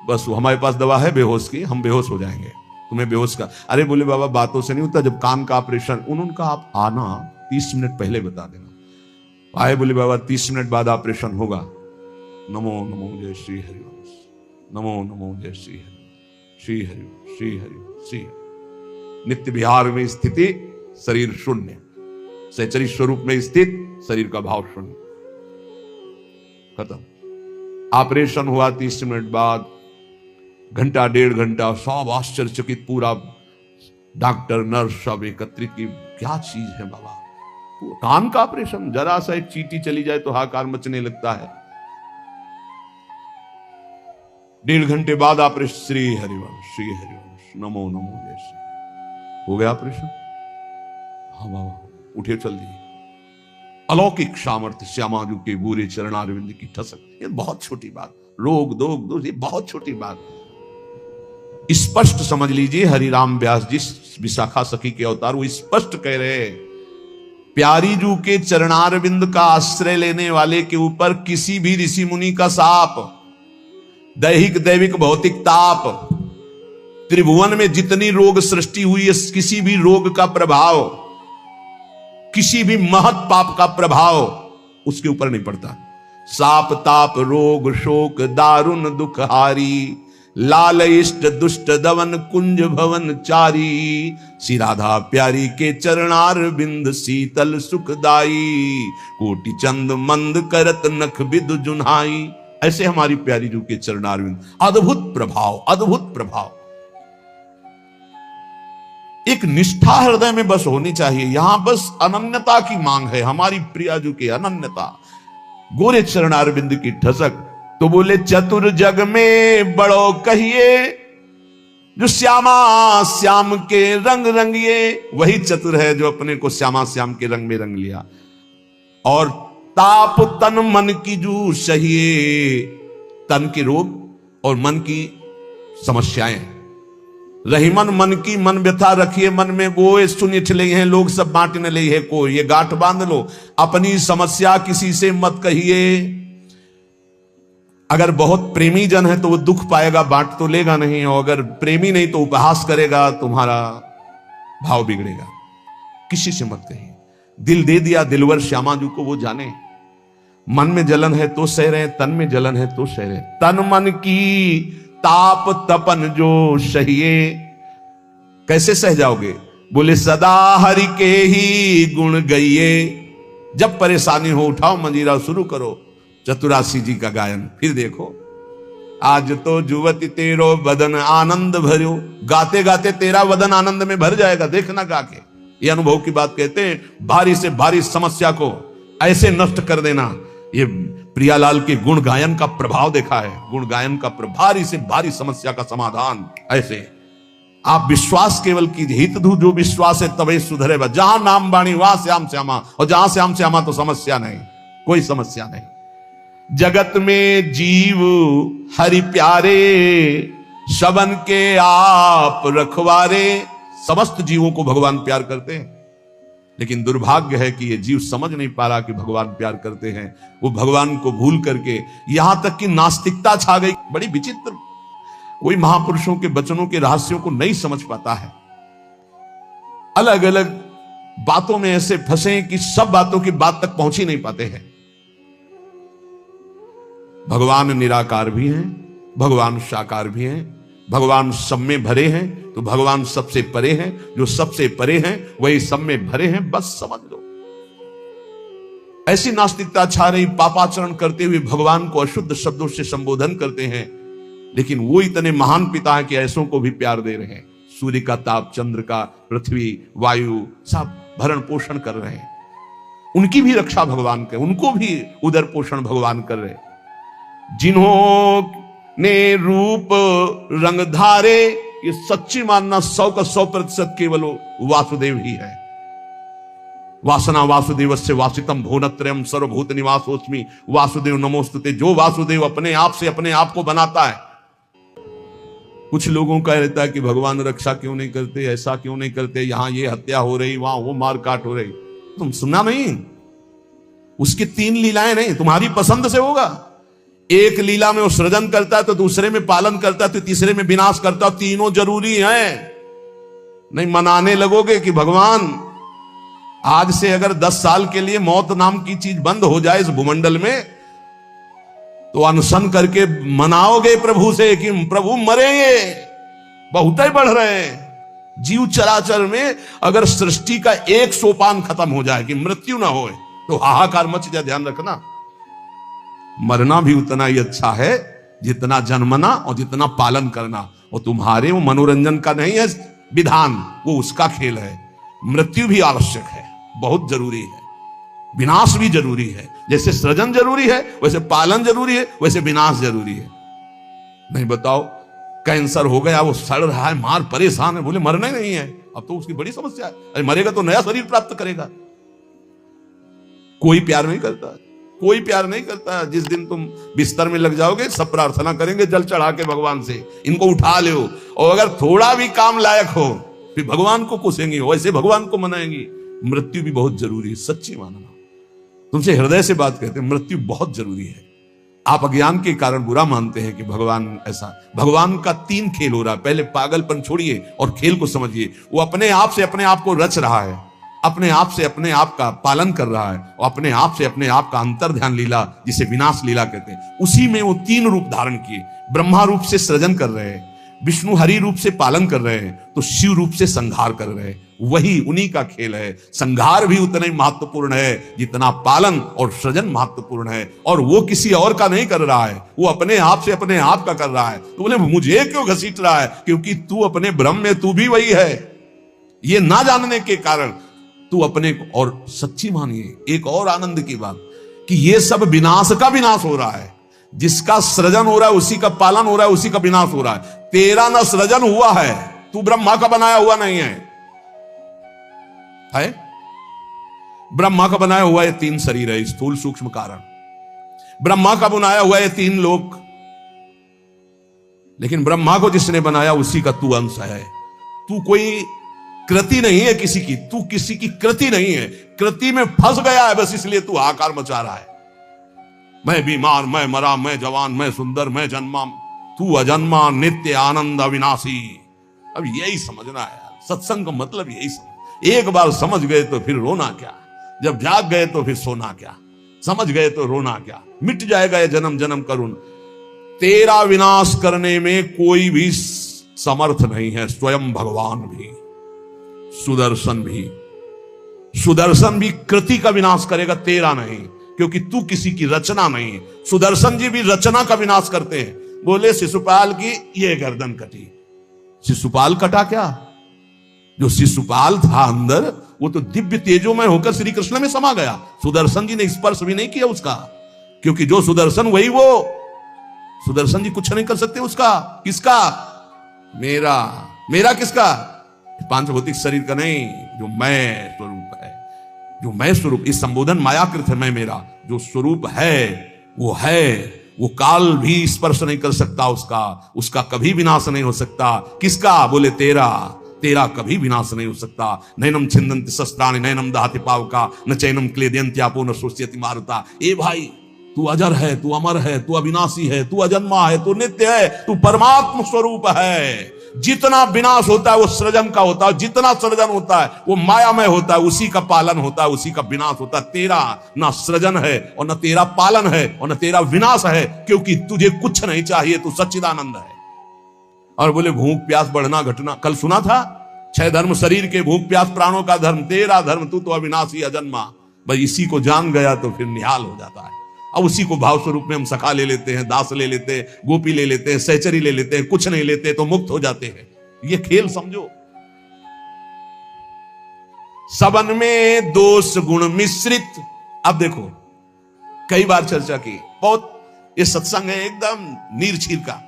बस वो हमारे पास दवा है बेहोश की, हम बेहोश हो जाएंगे, तुम्हें बेहोश का। अरे बोले बाबा बातों से नहीं होता, जब कान का ऑपरेशन, उन्होंने कहा आप आना 30 मिनट पहले बता देना। आए, बोले बाबा 30 मिनट बाद ऑपरेशन होगा। नमो नमो जय श्री हरिवंश, नमो नमो जय श्री हरि, श्री हरि श्री हरि श्री हरि। नित्य विहार में स्थिति, शरीर शून्य, सहचरी स्वरूप में स्थित, शरीर का भाव शून्य, खत्म। ऑपरेशन हुआ 30 मिनट बाद, घंटा 1.5 घंटा, सब आश्चर्यचकित, पूरा डॉक्टर नर्स सब एकत्रित की, क्या चीज है बाबा, कान का ऑपरेशन, जरा सा एक चींटी चली जाए तो हाहाकार मचने लगता है। 1.5 घंटे बाद ऑपरेशन, श्री हरिवंश श्री हरिवंश, नमो नमो जय श्री, हो गया ऑपरेशन। हाँ बाबा उठे चल दिए। अलौकिक सामर्थ्य, श्यामाजू के बुरे चरणारविंद की ठसक, ये बहुत छोटी बात, रोग दोग दोष, ये बहुत छोटी बात, स्पष्ट समझ लीजिए। हरिराम व्यास जी विशाखा सखी के अवतार, वो स्पष्ट कह रहे हैं, प्यारी जू के चरणारविंद का आश्रय लेने वाले के ऊपर किसी भी ऋषि मुनि का शाप, दैहिक दैविक भौतिक ताप, त्रिभुवन में जितनी रोग सृष्टि हुई है, किसी भी रोग का प्रभाव, किसी भी महत पाप का प्रभाव उसके ऊपर नहीं पड़ता। साप ताप रोग शोक दारुण दुखहारी, लाल इष्ट दुष्ट दवन कुंज भवन चारी, श्री राधा प्यारी के चरणार बिंद शीतल सुखदाई, कोटि चंद मंद करत नख बिदु जुन्हाई। ऐसे हमारी प्यारी जू के चरणार बिंद, अद्भुत प्रभाव, अद्भुत प्रभाव। एक निष्ठा हृदय में बस होनी चाहिए, यहां बस अनन्यता की मांग है, हमारी प्रिया जू के अनन्यता, गोरे चरणारविंद की ठसक। तो बोले चतुर जग में बड़ो कहिए, जो श्यामा श्याम के रंग रंगिए, वही चतुर है जो अपने को श्यामा श्याम के रंग में रंग लिया। और ताप तन मन की जू सहिए, तन के रोग और मन की समस्याएं, रहीमन मन की मन व्यथा रखिए मन में, वो सुनिठ ले हैं लोग सब बांटने ले है को, ये गांठ बांध लो, अपनी समस्या किसी से मत कहिए। अगर बहुत प्रेमी जन है तो वो दुख पाएगा, बांट तो लेगा नहीं, और अगर प्रेमी नहीं तो उपहास करेगा, तुम्हारा भाव बिगड़ेगा। किसी से मत कहिए। दिल दे दिया दिलवर श्यामा जू को, वो जाने। मन में जलन है तो सह रहे, तन में जलन है तो सह रहे, तन मन की ताप तपन जो सहिए। कैसे सह जाओगे? बोले सदा हरि के ही गुण गइए। जब परेशानी हो उठाओ मंजीरा, शुरू करो चतुरासी जी का गायन, फिर देखो। आज तो जुवती तेरो बदन आनंद भरो, गाते गाते तेरा वदन आनंद में भर जाएगा, देखना गा के। ये अनुभव की बात कहते हैं। भारी से भारी समस्या को ऐसे नष्ट कर देना, ये प्रियालाल के गुण गायन का प्रभाव देखा है। गुण गायन का भारी से भारी समस्या का समाधान ऐसे। आप विश्वास केवल कीजिए, हित धू जो विश्वास है तबे सुधरे। जहां नाम बाणी वहां श्याम श्यामा, और जहां श्याम श्यामा तो समस्या नहीं, कोई समस्या नहीं। जगत में जीव हरि प्यारे, सबन के आप रखवारे। समस्त जीवों को भगवान प्यार करते हैं, लेकिन दुर्भाग्य है कि ये जीव समझ नहीं पा रहा कि भगवान प्यार करते हैं। वो भगवान को भूल करके यहां तक कि नास्तिकता छा गई। बड़ी विचित्र, कोई महापुरुषों के वचनों के रहस्यों को नहीं समझ पाता है। अलग अलग बातों में ऐसे फंसे कि सब बातों की बात तक पहुंच ही नहीं पाते हैं। भगवान निराकार भी हैं, भगवान साकार भी हैं, भगवान सब में भरे हैं, तो भगवान सबसे परे हैं। जो सबसे परे हैं वही सब में भरे हैं, बस समझ लो। ऐसी नास्तिकता छा रही, पापाचरण करते हुए भगवान को अशुद्ध शब्दों से संबोधन करते हैं, लेकिन वो इतने महान पिता हैं कि ऐसों को भी प्यार दे रहे हैं। सूर्य का ताप, चंद्र का, पृथ्वी, वायु, सब भरण पोषण कर रहे हैं। उनकी भी रक्षा भगवान कर, उनको भी उदर पोषण भगवान कर रहे। जिन्होंने रूप रंग धारे, ये सच्ची मानना 100 का 100% केवल वासुदेव ही है। वासना वासुदेवस्य वासितम भुवनत्रयम सर्वभूत निवासोस्मि वासुदेव नमोस्तुते। जो वासुदेव अपने आप से अपने आप को बनाता है। कुछ लोगों का रहता है कि भगवान रक्षा क्यों नहीं करते, ऐसा क्यों नहीं करते, यहां ये हत्या हो रही, वहां वो मारकाट हो रही। तुम सुना नहीं? उसकी 3 लीलाएं नहीं, तुम्हारी पसंद से होगा। एक लीला में वो सृजन करता है, तो दूसरे में पालन करता है, तो तीसरे में विनाश करता है। तीनों जरूरी हैं। नहीं मनाने लगोगे कि भगवान आज से अगर 10 साल के लिए मौत नाम की चीज बंद हो जाए इस भूमंडल में, तो अनशन करके मनाओगे प्रभु से कि प्रभु मरेंगे, बहुत ही बढ़ रहे हैं। जीव चराचर में अगर सृष्टि का एक सोपान खत्म हो जाए कि मृत्यु ना हो, तो हाहाकार मच जाए। ध्यान रखना, मरना भी उतना ही अच्छा है जितना जन्मना और जितना पालन करना। और तुम्हारे वो मनोरंजन का नहीं है विधान, वो उसका खेल है। मृत्यु भी आवश्यक है, बहुत जरूरी है। विनाश भी जरूरी है। जैसे सृजन जरूरी है, वैसे पालन जरूरी है, वैसे विनाश जरूरी है। नहीं बताओ, कैंसर हो गया, वो सड़ रहा है, मार परेशान है, बोले मरना ही नहीं है, अब तो उसकी बड़ी समस्या है। अरे मरेगा तो नया शरीर प्राप्त करेगा। कोई प्यार नहीं करता, कोई प्यार नहीं करता। जिस दिन तुम बिस्तर में लग जाओगे, सब प्रार्थना करेंगे जल चढ़ा के भगवान से, इनको उठा ले। और अगर थोड़ा भी काम लायक हो, फिर भगवान को कोसेंगे, वैसे भगवान को मनाएंगी। मृत्यु भी बहुत जरूरी है, सच्ची मानना। तुमसे हृदय से बात कहते हैं, मृत्यु बहुत जरूरी है। आप अज्ञान के कारण बुरा मानते हैं कि भगवान ऐसा। भगवान का 3 खेल हो रहा है। पहले पागलपन छोड़िए और खेल को समझिए। वो अपने आप से अपने आप को रच रहा है, अपने आप से अपने आप का पालन कर रहा है, और अपने आप से अपने आप का अंतर ध्यान लीला, जिसे विनाश लीला कहते हैं, उसी में वो 3 रूप धारण किए। ब्रह्मा रूप से सृजन कर रहे हैं, विष्णु हरि रूप से पालन कर रहे हैं, तो शिव रूप से संहार कर रहे हैं। वही उन्हीं का खेल है। संहार भी उतना ही महत्वपूर्ण है जितना पालन और सृजन महत्वपूर्ण है। और वो किसी और का नहीं कर रहा है, वो अपने आप से अपने आप का कर रहा है। तो बोले मुझे क्यों घसीट रहा है? क्योंकि तू अपने ब्रह्म में तू भी वही है। ये ना जानने के कारण तू अपने को, और सच्ची मानिए एक और आनंद की बात, कि ये सब विनाश का विनाश हो रहा है। जिसका सृजन हो रहा है उसी का पालन हो रहा है, उसी का विनाश हो रहा है। तेरा ना सृजन हुआ है, तू ब्रह्मा का बनाया हुआ नहीं है। ब्रह्मा का बनाया हुआ ये 3 शरीर है, स्थूल सूक्ष्म कारण। ब्रह्मा का बनाया हुआ ये 3 लोक। लेकिन ब्रह्मा को जिसने बनाया उसी का तू अंश है। तू कोई कृति नहीं है किसी की, तू किसी की कृति नहीं है। कृति में फंस गया है बस, इसलिए तू हाहाकार मचा रहा है। मैं बीमार, मैं मरा, मैं जवान, मैं सुंदर, मैं जन्मा। तू अजन्मा, नित्य आनंद अविनाशी। अब यही समझना है यार, सत्संग का मतलब यही समझ। एक बार समझ गए तो फिर रोना क्या, जब जाग गए तो फिर सोना क्या, समझ गए तो रोना क्या। मिट जाएगा ये जन्म जन्म का ऋण। तेरा विनाश करने में कोई भी समर्थ नहीं है, स्वयं भगवान भी, सुदर्शन भी। सुदर्शन भी कृति का विनाश करेगा, तेरा नहीं, क्योंकि तू किसी की रचना नहीं है। सुदर्शन जी भी रचना का विनाश करते हैं। बोले शिशुपाल की ये गर्दन कटी, शिशुपाल कटा क्या? जो शिशुपाल था अंदर, वो तो दिव्य तेजोमय होकर श्री कृष्ण में समा गया। सुदर्शन जी ने स्पर्श भी नहीं किया उसका, क्योंकि जो सुदर्शन वही वो। सुदर्शन जी कुछ नहीं कर सकते उसका। किसका? मेरा। मेरा किसका? 5 भौतिक शरीर का नहीं, जो मैं स्वरूप है, जो मैं स्वरूप। इस संबोधन मायाकृत है मैं मेरा। जो स्वरूप है वो काल भी स्पर्श नहीं कर सकता उसका कभी विनाश नहीं हो सकता। किसका? बोले तेरा कभी विनाश नहीं हो सकता। नैनम छिन्दन्ति शस्त्राणि नैनम दहति पावका न चैनम क्लेदयन्त्यापो न शोष्यति मारुता। ए भाई, तू अजर है, तू अमर है, तू अविनाशी है, तू अजन्मा है, तू नित्य है, तू परमात्म स्वरूप है। जितना विनाश होता है वो सृजन का होता है, जितना सृजन होता है वो मायामय होता है, उसी का पालन होता है, उसी का विनाश होता है। तेरा ना सृजन है और ना तेरा पालन है और ना तेरा विनाश है, क्योंकि तुझे कुछ नहीं चाहिए, तू सच्चिदानंद है। और बोले भूख प्यास बढ़ना घटना, कल सुना था 6 धर्म शरीर के, भूख प्यास प्राणों का धर्म, तेरा धर्म तू तो अविनाशी अजन्मा। भाई इसी को जान गया तो फिर निहाल हो जाता है। अब उसी को भाव स्वरूप में हम सखा ले लेते हैं, दास ले लेते हैं, गोपी ले लेते हैं, सहचरी ले लेते हैं, कुछ नहीं लेते तो मुक्त हो जाते हैं। ये खेल समझो। सबन में दोष गुण मिश्रित। अब देखो, कई बार चर्चा की, बहुत ये सत्संग है एकदम नीर छीर का।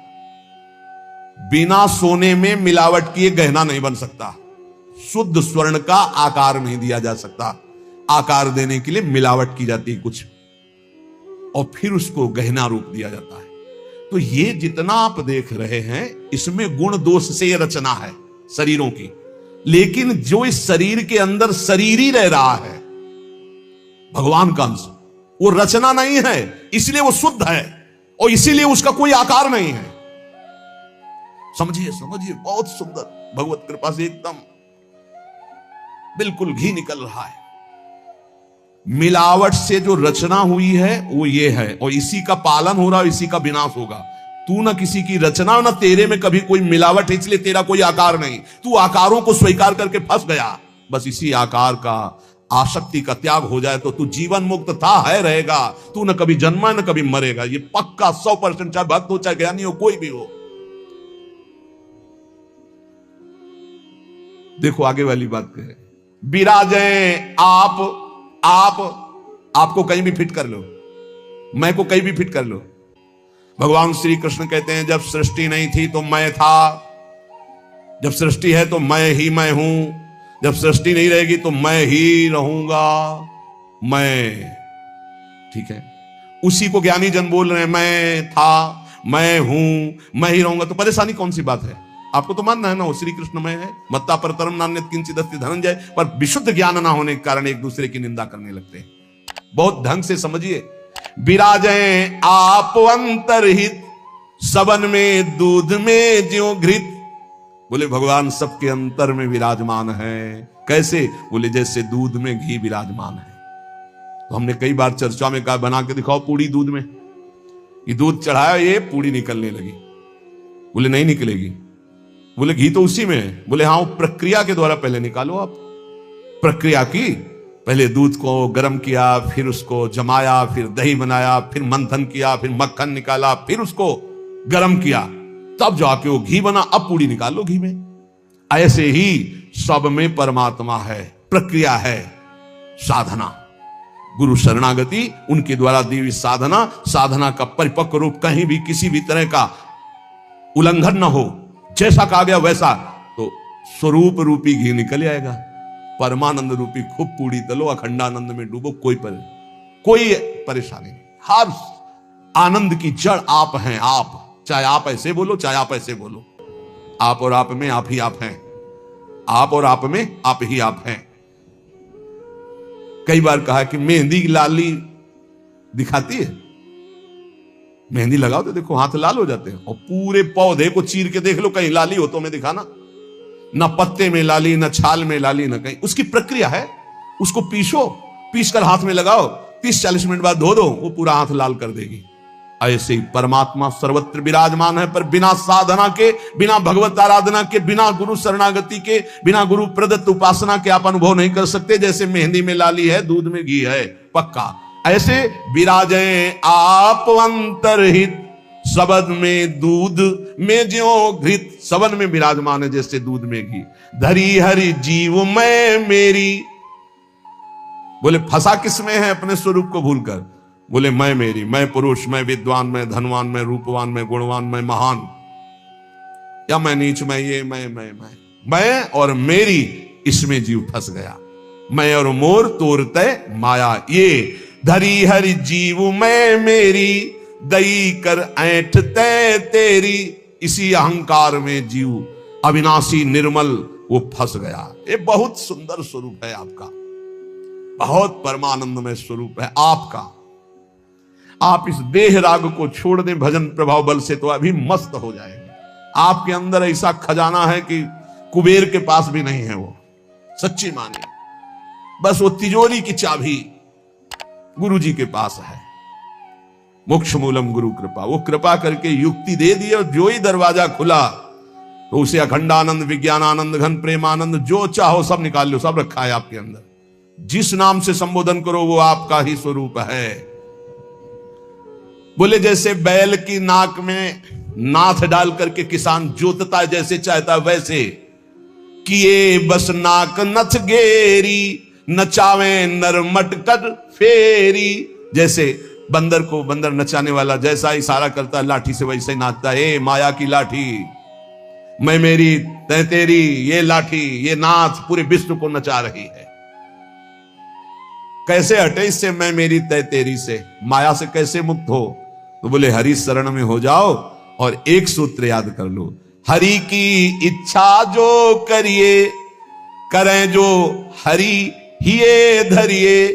बिना सोने में मिलावट किए गहना नहीं बन सकता, शुद्ध स्वर्ण का आकार नहीं दिया जा सकता। आकार देने के लिए मिलावट की जाती है कुछ, और फिर उसको गहना रूप दिया जाता है। तो ये जितना आप देख रहे हैं इसमें गुण दोष से ये रचना है शरीरों की, लेकिन जो इस शरीर के अंदर शरीर ही रह रहा है, भगवान का अंश, वो रचना नहीं है, इसलिए वो शुद्ध है और इसीलिए उसका कोई आकार नहीं है। समझिए समझिए, बहुत सुंदर, भगवत कृपा से एकदम बिल्कुल घी निकल रहा है। मिलावट से जो रचना हुई है वो ये है, और इसी का पालन हो रहा है, इसी का विनाश होगा। तू ना किसी की रचना, ना तेरे में कभी कोई मिलावट है, इसलिए तेरा कोई आकार नहीं। तू आकारों को स्वीकार करके फंस गया, बस इसी आकार का आसक्ति का त्याग हो जाए तो तू जीवन मुक्त था, है, रहेगा। तू न कभी जन्मा न कभी मरेगा, ये पक्का 100%, चाहे भक्त हो चाहे ज्ञानी हो, कोई भी हो। देखो आगे वाली बात कहे, विराजें आपको कहीं भी फिट कर लो, मैं को कहीं भी फिट कर लो। भगवान श्री कृष्ण कहते हैं जब सृष्टि नहीं थी तो मैं था, जब सृष्टि है तो मैं ही मैं हूं, जब सृष्टि नहीं रहेगी तो मैं ही रहूंगा। मैं, ठीक है, उसी को ज्ञानी जन बोल रहे हैं, मैं था, मैं हूं, मैं ही रहूंगा। तो परेशानी कौन सी बात है? आपको तो मानना है ना वो श्री कृष्ण में है, मत्ता परतरम नान्यत किंचित् अस्ति धनंजय, पर विशुद्ध ज्ञान ना होने के कारण एक दूसरे की निंदा करने लगते हैं। बहुत ढंग से समझिए, विराजें आप अंतरहित, सबन में दूध में ज्यों घृत। बोले भगवान सबके अंतर में विराजमान है। कैसे? बोले जैसे दूध में घी विराजमान है। तो हमने कई बार चर्चा में कहा, बना के दिखाओ पूड़ी दूध में, ये दूध चढ़ाया, ये पूड़ी निकलने लगी। बोले नहीं निकलेगी। बोले घी तो उसी में है। बोले हाँ, वो प्रक्रिया के द्वारा पहले निकालो। आप प्रक्रिया की, पहले दूध को गर्म किया, फिर उसको जमाया, फिर दही बनाया, फिर मंथन किया, फिर मक्खन निकाला, फिर उसको गर्म किया, तब जाके वो घी बना। अब पूड़ी निकालो घी में। ऐसे ही सब में परमात्मा है, प्रक्रिया है, साधना, गुरु शरणागति, उनके द्वारा दी हुई साधना, साधना का परिपक्व रूप, कहीं भी किसी भी तरह का उल्लंघन न हो, जैसा कहा गया वैसा, तो स्वरूप रूपी घी निकल आएगा। परमानंद रूपी खूब पूड़ी तलो, अखंडानंद में डूबो, कोई परेशानी नहीं। हर आनंद की जड़ आप हैं। आप, चाहे आप ऐसे बोलो चाहे आप ऐसे बोलो, आप और आप में आप ही आप हैं, आप और आप में आप ही आप हैं। कई बार कहा कि मेहंदी लाली दिखाती है, मेहंदी लगाओ तो देखो हाथ लाल हो जाते हैं, और पूरे पौधे को चीर के देख लो, कहीं लाली हो तो मैं दिखाना, ना पत्ते में लाली, ना छाल में लाली, ना कहीं। उसकी प्रक्रिया है, उसको पीसो, पीस कर हाथ में लगाओ, 30-40 मिनट बाद धो दो, वो पूरा हाथ लाल कर देगी। ऐसे ही परमात्मा सर्वत्र विराजमान है, पर बिना साधना के, बिना भगवत आराधना के, बिना गुरु शरणागति के, बिना गुरु प्रदत्त उपासना के आप अनुभव नहीं कर सकते। जैसे मेहंदी में लाली है, दूध में घी है, पक्का ऐसे विराजें आप अंतरहित, सबद में दूध में ज्यों घृत। सबद में विराजमान है जैसे दूध में घी। धरी हरि जीव मैं मेरी। बोले फंसा किसमें है? अपने स्वरूप को भूलकर। बोले मैं मेरी, मैं पुरुष, मैं विद्वान, मैं धनवान, मैं रूपवान, मैं गुणवान, मैं महान, या मैं नीच, मैं ये, मैं और मेरी, इसमें जीव फंस गया। मैं और मोर तोरते माया, ये धरी हरि जीव मैं मेरी, दई कर ऐठ तय तेरी। इसी अहंकार में जीव अविनाशी निर्मल वो फंस गया। ये बहुत सुंदर स्वरूप है आपका, बहुत परमानंदमय स्वरूप है आपका। आप इस देह राग को छोड़ दें भजन प्रभाव बल से तो अभी मस्त हो जाएंगे। आपके अंदर ऐसा खजाना है कि कुबेर के पास भी नहीं है वो, सच्ची मानिए। बस वो तिजोरी की चाबी गुरु जी के पास है। मोक्ष मूलम गुरु कृपा, वो कृपा करके युक्ति दे दी और जो ही दरवाजा खुला तो उसे अखंडानंद, विज्ञानानंद, घन प्रेमानंद, जो चाहो सब निकाल लो, सब रखा है आपके अंदर। जिस नाम से संबोधन करो वो आपका ही स्वरूप है। बोले जैसे बैल की नाक में नाथ डाल करके किसान जोतता है जैसे चाहता वैसे, किए बस नाक नथ गेरी, नचावे नर मटकर फेरी। जैसे बंदर को बंदर नचाने वाला जैसा इशारा करता है लाठी से, वैसे ही नाचता है। ए माया की लाठी, मैं मेरी तै तेरी, ये लाठी, ये नाथ पूरे विश्व को नचा रही है। कैसे हटे इससे मैं मेरी तय तेरी से, माया से कैसे मुक्त हो? तो बोले हरि शरण में हो जाओ और एक सूत्र याद कर लो, हरि की इच्छा जो करिए, करें जो हरि हिये धरिए।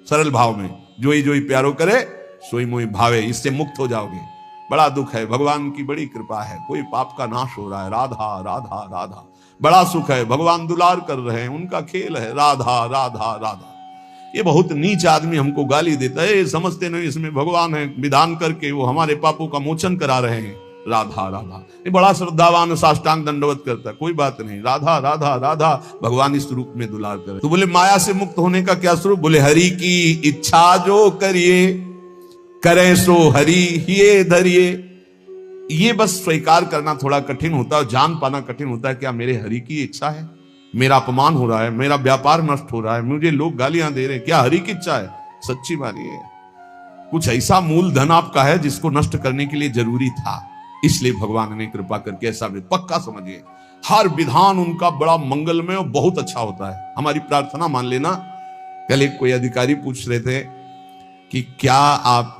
सरल भाव में जो ही प्यारो करे सोई मोई भावे, इससे मुक्त हो जाओगे। बड़ा दुख है, भगवान की बड़ी कृपा है, कोई पाप का नाश हो रहा है। राधा राधा राधा, बड़ा सुख है, भगवान दुलार कर रहे हैं, उनका खेल है। राधा राधा राधा। ये बहुत नीच आदमी हमको गाली देता है, समझते नहीं इसमें भगवान है, विधान करके वो हमारे पापों का मोचन करा रहे हैं। राधा राधा, ये बड़ा श्रद्धावान साष्टांग दंडवत करता है, कोई बात नहीं। राधा राधा राधा, भगवान इस रूप में दुलार करे। तो बोले माया से मुक्त होने का क्या स्वरूप? बोले हरि की इच्छा जो करिए, करें सो हरि हिये धरिए। ये बस स्वीकार करना थोड़ा कठिन होता है, जान पाना कठिन होता है। क्या मेरे हरि की इच्छा है? मेरा अपमान हो रहा है, मेरा व्यापार नष्ट हो रहा है, मुझे लोग गालियां दे रहे हैं, क्या हरि की इच्छा है? सच्ची मानिए, कुछ ऐसा मूलधन आपका है जिसको नष्ट करने के लिए जरूरी था, इसलिए भगवान ने कृपा करके ऐसा पक्का समझिए। हर विधान उनका बड़ा मंगलमय और बहुत अच्छा होता है। हमारी प्रार्थना मान लेना। कल एक कोई अधिकारी पूछ रहे थे कि क्या आप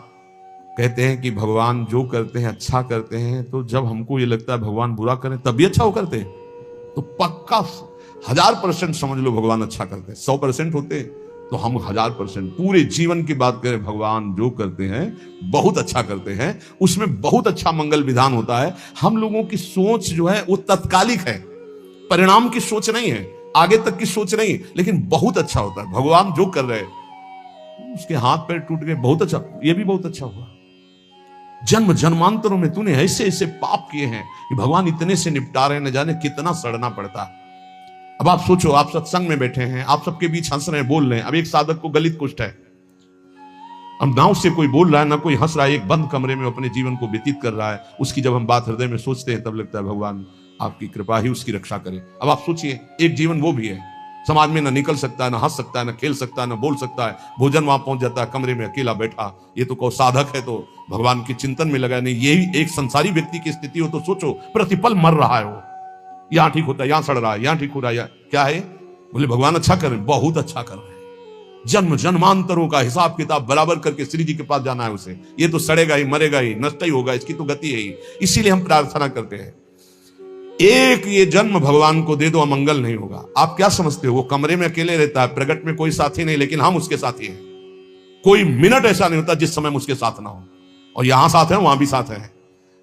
कहते हैं कि भगवान जो करते हैं अच्छा करते हैं, तो जब हमको ये लगता है भगवान बुरा करें तब भी अच्छा हो करते हैं? तो पक्का 1000% समझ लो भगवान अच्छा करते हैं। 100% होते तो हम 1000% पूरे जीवन की बात करें, भगवान जो करते हैं बहुत अच्छा करते हैं, उसमें बहुत अच्छा मंगल विधान होता है। हम लोगों की सोच जो है वो तत्कालिक है, परिणाम की सोच नहीं है, आगे तक की सोच नहीं, लेकिन बहुत अच्छा होता है। भगवान जो कर रहे हैं, उसके हाथ पैर टूट गए, बहुत अच्छा, ये भी बहुत अच्छा हुआ। जन्म जन्मांतरों में तूने ऐसे ऐसे पाप किए हैं कि भगवान इतने से निपटा रहे हैं, न जाने कितना सड़ना पड़ता। अब आप सोचो, आप सत्संग में बैठे हैं, आप सबके बीच हंस रहे हैं, बोल रहे हैं। अब एक साधक को गलित कुष्ठ है, अब ना उससे कोई बोल रहा है ना कोई हंस रहा है, एक बंद कमरे में अपने जीवन को व्यतीत कर रहा है। उसकी जब हम बात हृदय में सोचते हैं तब लगता है भगवान आपकी कृपा ही उसकी रक्षा करे। अब आप सोचिए, एक जीवन वो भी है, समाज में ना निकल सकता है, ना हंस सकता है, ना खेल सकता है, ना बोल सकता है, भोजन वहां पहुंच जाता है, कमरे में अकेला बैठा। ये तो कहो साधक है तो भगवान के चिंतन में लगा नहीं। यही एक संसारी व्यक्ति की स्थिति हो तो सोचो, प्रतिपल मर रहा है वो, यहां ठीक होता है, यहां सड़ रहा है, यहां ठीक हो रहा है, क्या है? बोले भगवान अच्छा कर रहे हैं, बहुत अच्छा कर रहे हैं। जन्म जन्मांतरों का हिसाब किताब बराबर करके श्री जी के पास जाना है उसे। ये तो सड़ेगा ही, मरेगा ही, नष्ट ही होगा, इसकी तो गति है ही। इसीलिए हम प्रार्थना करते हैं, एक ये जन्म भगवान को दे दो, अमंगल नहीं होगा। आप क्या समझते हो, वो कमरे में अकेले रहता है, प्रगट में कोई साथी नहीं, लेकिन हम उसके साथी हैं। कोई मिनट ऐसा नहीं होता जिस समय उसके साथ ना हो, और यहां साथ है, वहां भी साथ है।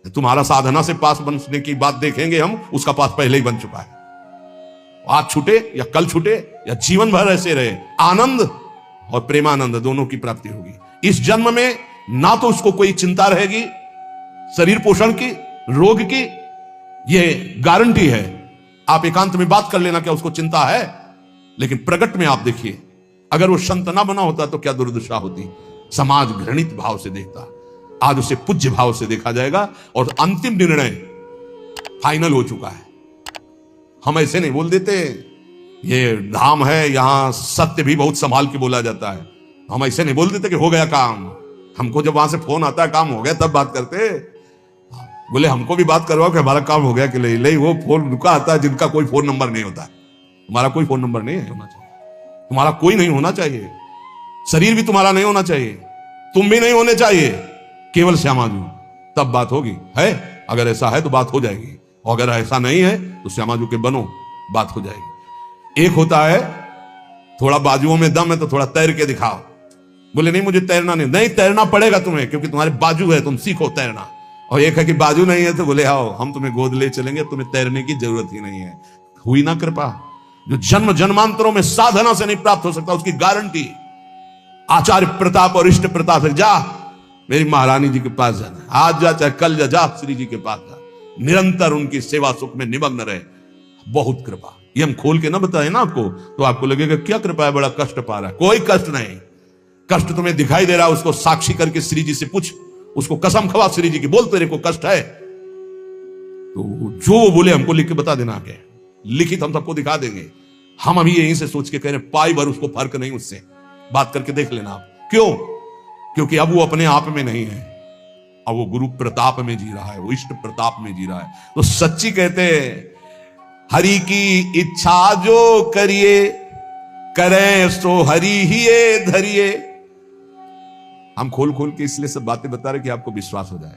तुम्हारा साधना से पास बनने की बात देखेंगे हम, उसका पास पहले ही बन चुका है। आज छूटे या कल छूटे या जीवन भर ऐसे रहे, आनंद और प्रेमानंद दोनों की प्राप्ति होगी। इस जन्म में ना तो उसको कोई चिंता रहेगी शरीर पोषण की, रोग की, ये गारंटी है। आप एकांत में बात कर लेना क्या उसको चिंता है, लेकिन प्रगट में आप देखिए, अगर वो संत ना बना होता तो क्या दुर्दशा होती। समाज घृणित भाव से देखता, आज उसे पूज्य भाव से देखा जाएगा, और अंतिम निर्णय फाइनल हो चुका है। हम ऐसे नहीं बोल देते, ये धाम है, यहां सत्य भी बहुत संभाल के बोला जाता है। हम ऐसे नहीं बोल देते कि हो गया काम। हमको जब वहां से फोन आता है काम हो गया तब बात करते। बोले हमको भी बात करवाओ कि हमारा काम हो गया कि नहीं। वो फोन रुका आता है जिनका कोई फोन नंबर नहीं होता है। तुम्हारा कोई फोन नंबर नहीं है होना चाहिए, तुम्हारा कोई नहीं होना चाहिए, शरीर भी तुम्हारा नहीं होना चाहिए, तुम भी नहीं होने चाहिए, केवल श्यामाजू, तब बात होगी। है अगर ऐसा है तो बात हो जाएगी, और अगर ऐसा नहीं है तो श्यामाजू के बनो, बात हो जाएगी। एक होता है थोड़ा बाजुओं में दम है तो थोड़ा तैर के दिखाओ। बोले नहीं मुझे तैरना नहीं, तैरना पड़ेगा तुम्हें, क्योंकि तुम्हारे बाजू है, तुम सीखो तैरना। और एक है कि बाजू नहीं है तो बोले आओ हम तुम्हें गोद ले चलेंगे, तुम्हें तैरने की जरूरत ही नहीं है। हुई ना कृपा। जो जन्म जन्मांतरों में साधना से नहीं प्राप्त हो सकता, उसकी गारंटी आचार्य प्रताप और इष्ट प्रताप। जा मेरी महारानी जी के पास जाना, आज जा चाहे कल जा श्री जी के पास जा, निरंतर उनकी सेवा सुख में निमग्न रहे। बहुत कृपा। ये हम खोल के ना बताए ना आपको तो आपको लगेगा क्या कृपा है, बड़ा कष्ट पा रहा है। कोई कष्ट नहीं। कष्ट तुम्हें दिखाई दे रहा है, उसको साक्षी करके श्री जी से पूछ, उसको कसम खवा श्री जी की, बोल तेरे को कष्ट है तो जो वो बोले हमको लिख के बता देना, आगे लिखित हम सबको दिखा देंगे। हम अभी यहीं से सोच के कह रहे हैं पाई भर उसको फर्क नहीं, उससे बात करके देख लेना आप। क्यों? क्योंकि अब वो अपने आप में नहीं है, अब वो गुरु प्रताप में जी रहा है, वो इष्ट प्रताप में जी रहा है। तो सच्ची कहते हैं हरि की इच्छा जो करिए, करें सो हरि ही धरिए। हम खोल खोल के इसलिए सब बातें बता रहे कि आपको विश्वास हो जाए।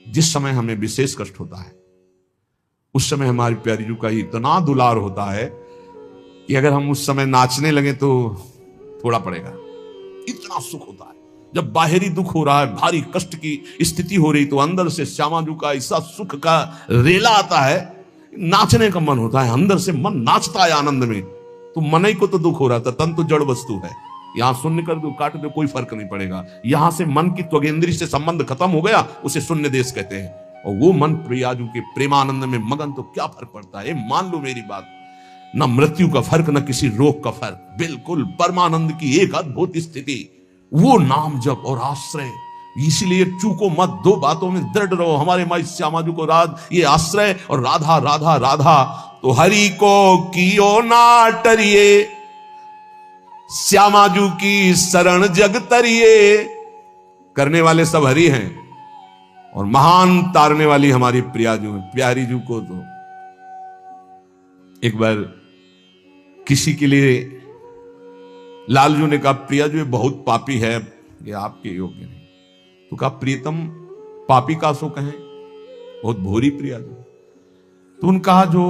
जिस समय हमें विशेष कष्ट होता है उस समय हमारी प्यारी जू का इतना दुलार होता है कि अगर हम उस समय नाचने लगे तो थोड़ा पड़ेगा, इतना सुख होता है। जब बाहरी दुख हो रहा है, भारी कष्ट की स्थिति हो रही, तो अंदर से श्यामा जू का ऐसा सुख का रेला आता है, नाचने का मन होता है, अंदर से मन नाचता है आनंद में। तो मन ही को तो दुख हो रहा था, तन तो जड़ वस्तु है, यहां शून्य कर दो काट दो कोई फर्क नहीं पड़ेगा। यहां से मन की त्वगेंद्री से संबंध खत्म हो गया, उसे शून्य देश कहते हैं। और वो मन प्रियाजू के प्रेमानंद में मगन, तो क्या फर्क पड़ता है। मान लो मेरी बात, न मृत्यु का फर्क न किसी रोग का फर्क, बिल्कुल परमानंद की एक अद्भुत स्थिति, वो नाम जप और आश्रय। इसलिए चूको मत, दो बातों में दृढ़ रहो। हमारे माई श्यामाजू को राज ये आश्रय और राधा राधा राधा, तो हरि को कियो ना टरिए, श्यामाजू की शरण जग तरिए। करने वाले सब हरि हैं और महान तारने वाली हमारी प्रियाजू है। प्यारी जू को तो एक बार किसी के लिए लालजू ने कहा प्रियाजू ये बहुत पापी है, ये आपके योग्य नहीं। तो कहा प्रीतम पापी का सो कहें, बहुत भोरी प्रियाजू। तो उन कहा जो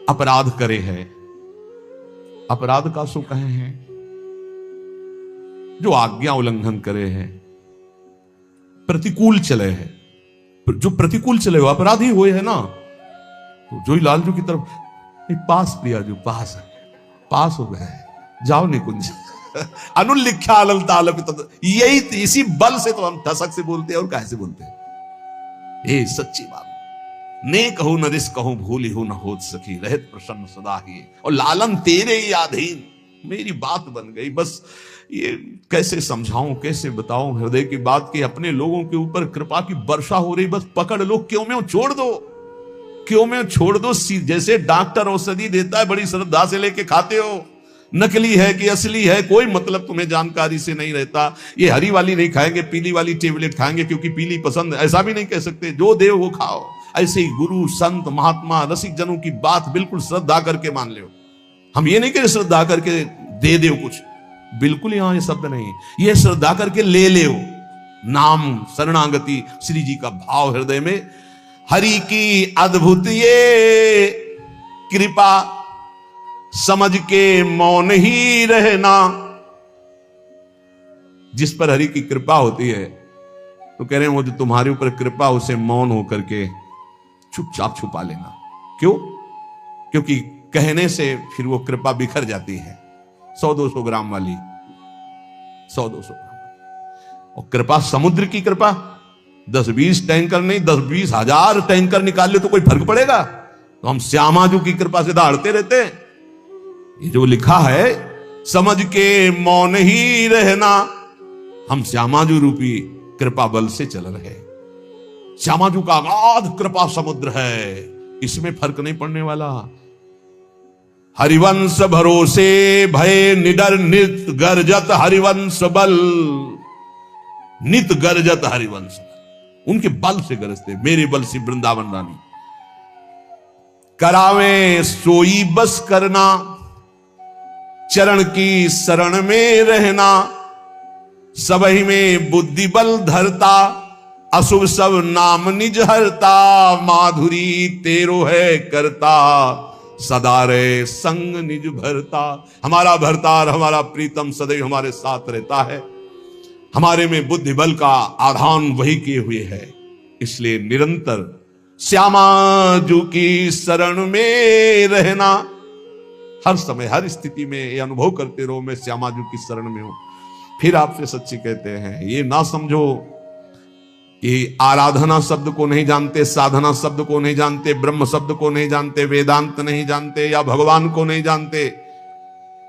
अपराध करे है, अपराध का सो कहे हैं, जो आज्ञा उल्लंघन करे है, प्रतिकूल चले है, जो प्रतिकूल चले हो अपराधी हुए है ना। तो जो ही लालजू की तरफ, पास प्रियाजू पास पास हो गए, जाओ निकुंज। अनुल्लिख्या अललतालपित, यही इसी बल से तो हम ठसक से बोलते हैं और कैसे से बोलते हैं। ये सच्ची बात, ने कहूं न रिस कहूं भूली हो न होत सखी, रहत प्रसन्न सदा ही, और लालन तेरे ही अधीन। मेरी बात बन गई, बस ये कैसे समझाऊं, कैसे बताऊं हृदय की बात की। अपने लोगों के ऊपर कृपा की वर्षा हो रही, बस पकड़ लो, क्यों में छोड़ दो, क्यों में छोड़ दो। जैसे डॉक्टर औषधि देता है, बड़ी श्रद्धा से लेके खाते हो, नकली है कि असली है कोई मतलब तुम्हें जानकारी से नहीं रहता। ये हरी वाली नहीं खाएंगे, पीली वाली टेबलेट खाएंगे क्योंकि पीली पसंद, ऐसा भी नहीं कह सकते। जो देव वो खाओ। ऐसे ही गुरु संत महात्मा रसिक जनों की बात बिल्कुल श्रद्धा करके मान लो। हम ये नहीं कह श्रद्धा करके दे दो कुछ, बिल्कुल यहां ये शब्द नहीं, ये श्रद्धा करके ले ले नाम शरणागति, श्री जी का भाव हृदय में। हरि की अद्भुत ये कृपा, समझ के मौन ही रहना। जिस पर हरि की कृपा होती है तो कह रहे हैं वो जो तुम्हारे ऊपर कृपा, उसे मौन होकर के चुपचाप छुपा लेना। क्यों? क्योंकि कहने से फिर वो कृपा बिखर जाती है, 100-200 ग्राम वाली, 100-200 ग्राम। और कृपा समुद्र की कृपा, 10-20 टैंकर नहीं, 10-20 हजार टैंकर निकाल ले तो कोई फर्क पड़ेगा। तो हम श्यामाजू की कृपा से दहाड़ते रहते हैं। ये जो लिखा है, समझ के मौन ही रहना, हम श्यामाजू रूपी कृपा बल से चल रहे। श्यामाजू का अगाध कृपा समुद्र है, इसमें फर्क नहीं पड़ने वाला। हरिवंश भरोसे भय निडर नित गर्जत हरिवंश बल, नित गर्जत हरिवंश, उनके बल से गरजते, मेरे बल से वृंदावन रानी। करावे सोई बस करना, चरण की शरण में रहना, सबही में बुद्धि बल धरता, अशुभ सब नाम निज हरता, माधुरी तेरो है करता, सदा रे संग निज भरता। हमारा भरतार, हमारा प्रीतम सदैव हमारे साथ रहता है, हमारे में बुद्धि बल का आधान वही किए हुए है। इसलिए निरंतर श्यामाजू की शरण में रहना, हर समय हर स्थिति में ये अनुभव करते रहो मैं श्यामाजू की शरण में हूं। फिर आपसे सच्ची कहते हैं, ये ना समझो कि आराधना शब्द को नहीं जानते, साधना शब्द को नहीं जानते, ब्रह्म शब्द को नहीं जानते, वेदांत नहीं जानते, या भगवान को नहीं जानते।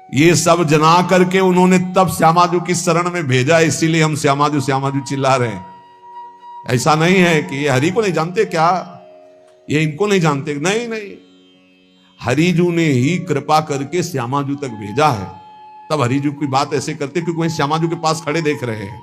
ये सब जना करके उन्होंने तब श्यामाजू की शरण में भेजा, इसीलिए हम श्यामाजू श्यामाजू चिल्ला रहे हैं। ऐसा नहीं है कि ये हरि को नहीं जानते, क्या ये इनको नहीं जानते, नहीं नहीं, हरिजू ने ही कृपा करके श्यामाजू तक भेजा है। तब हरिजू की बात ऐसे करते क्योंकि वही श्यामाजू के पास खड़े देख रहे हैं।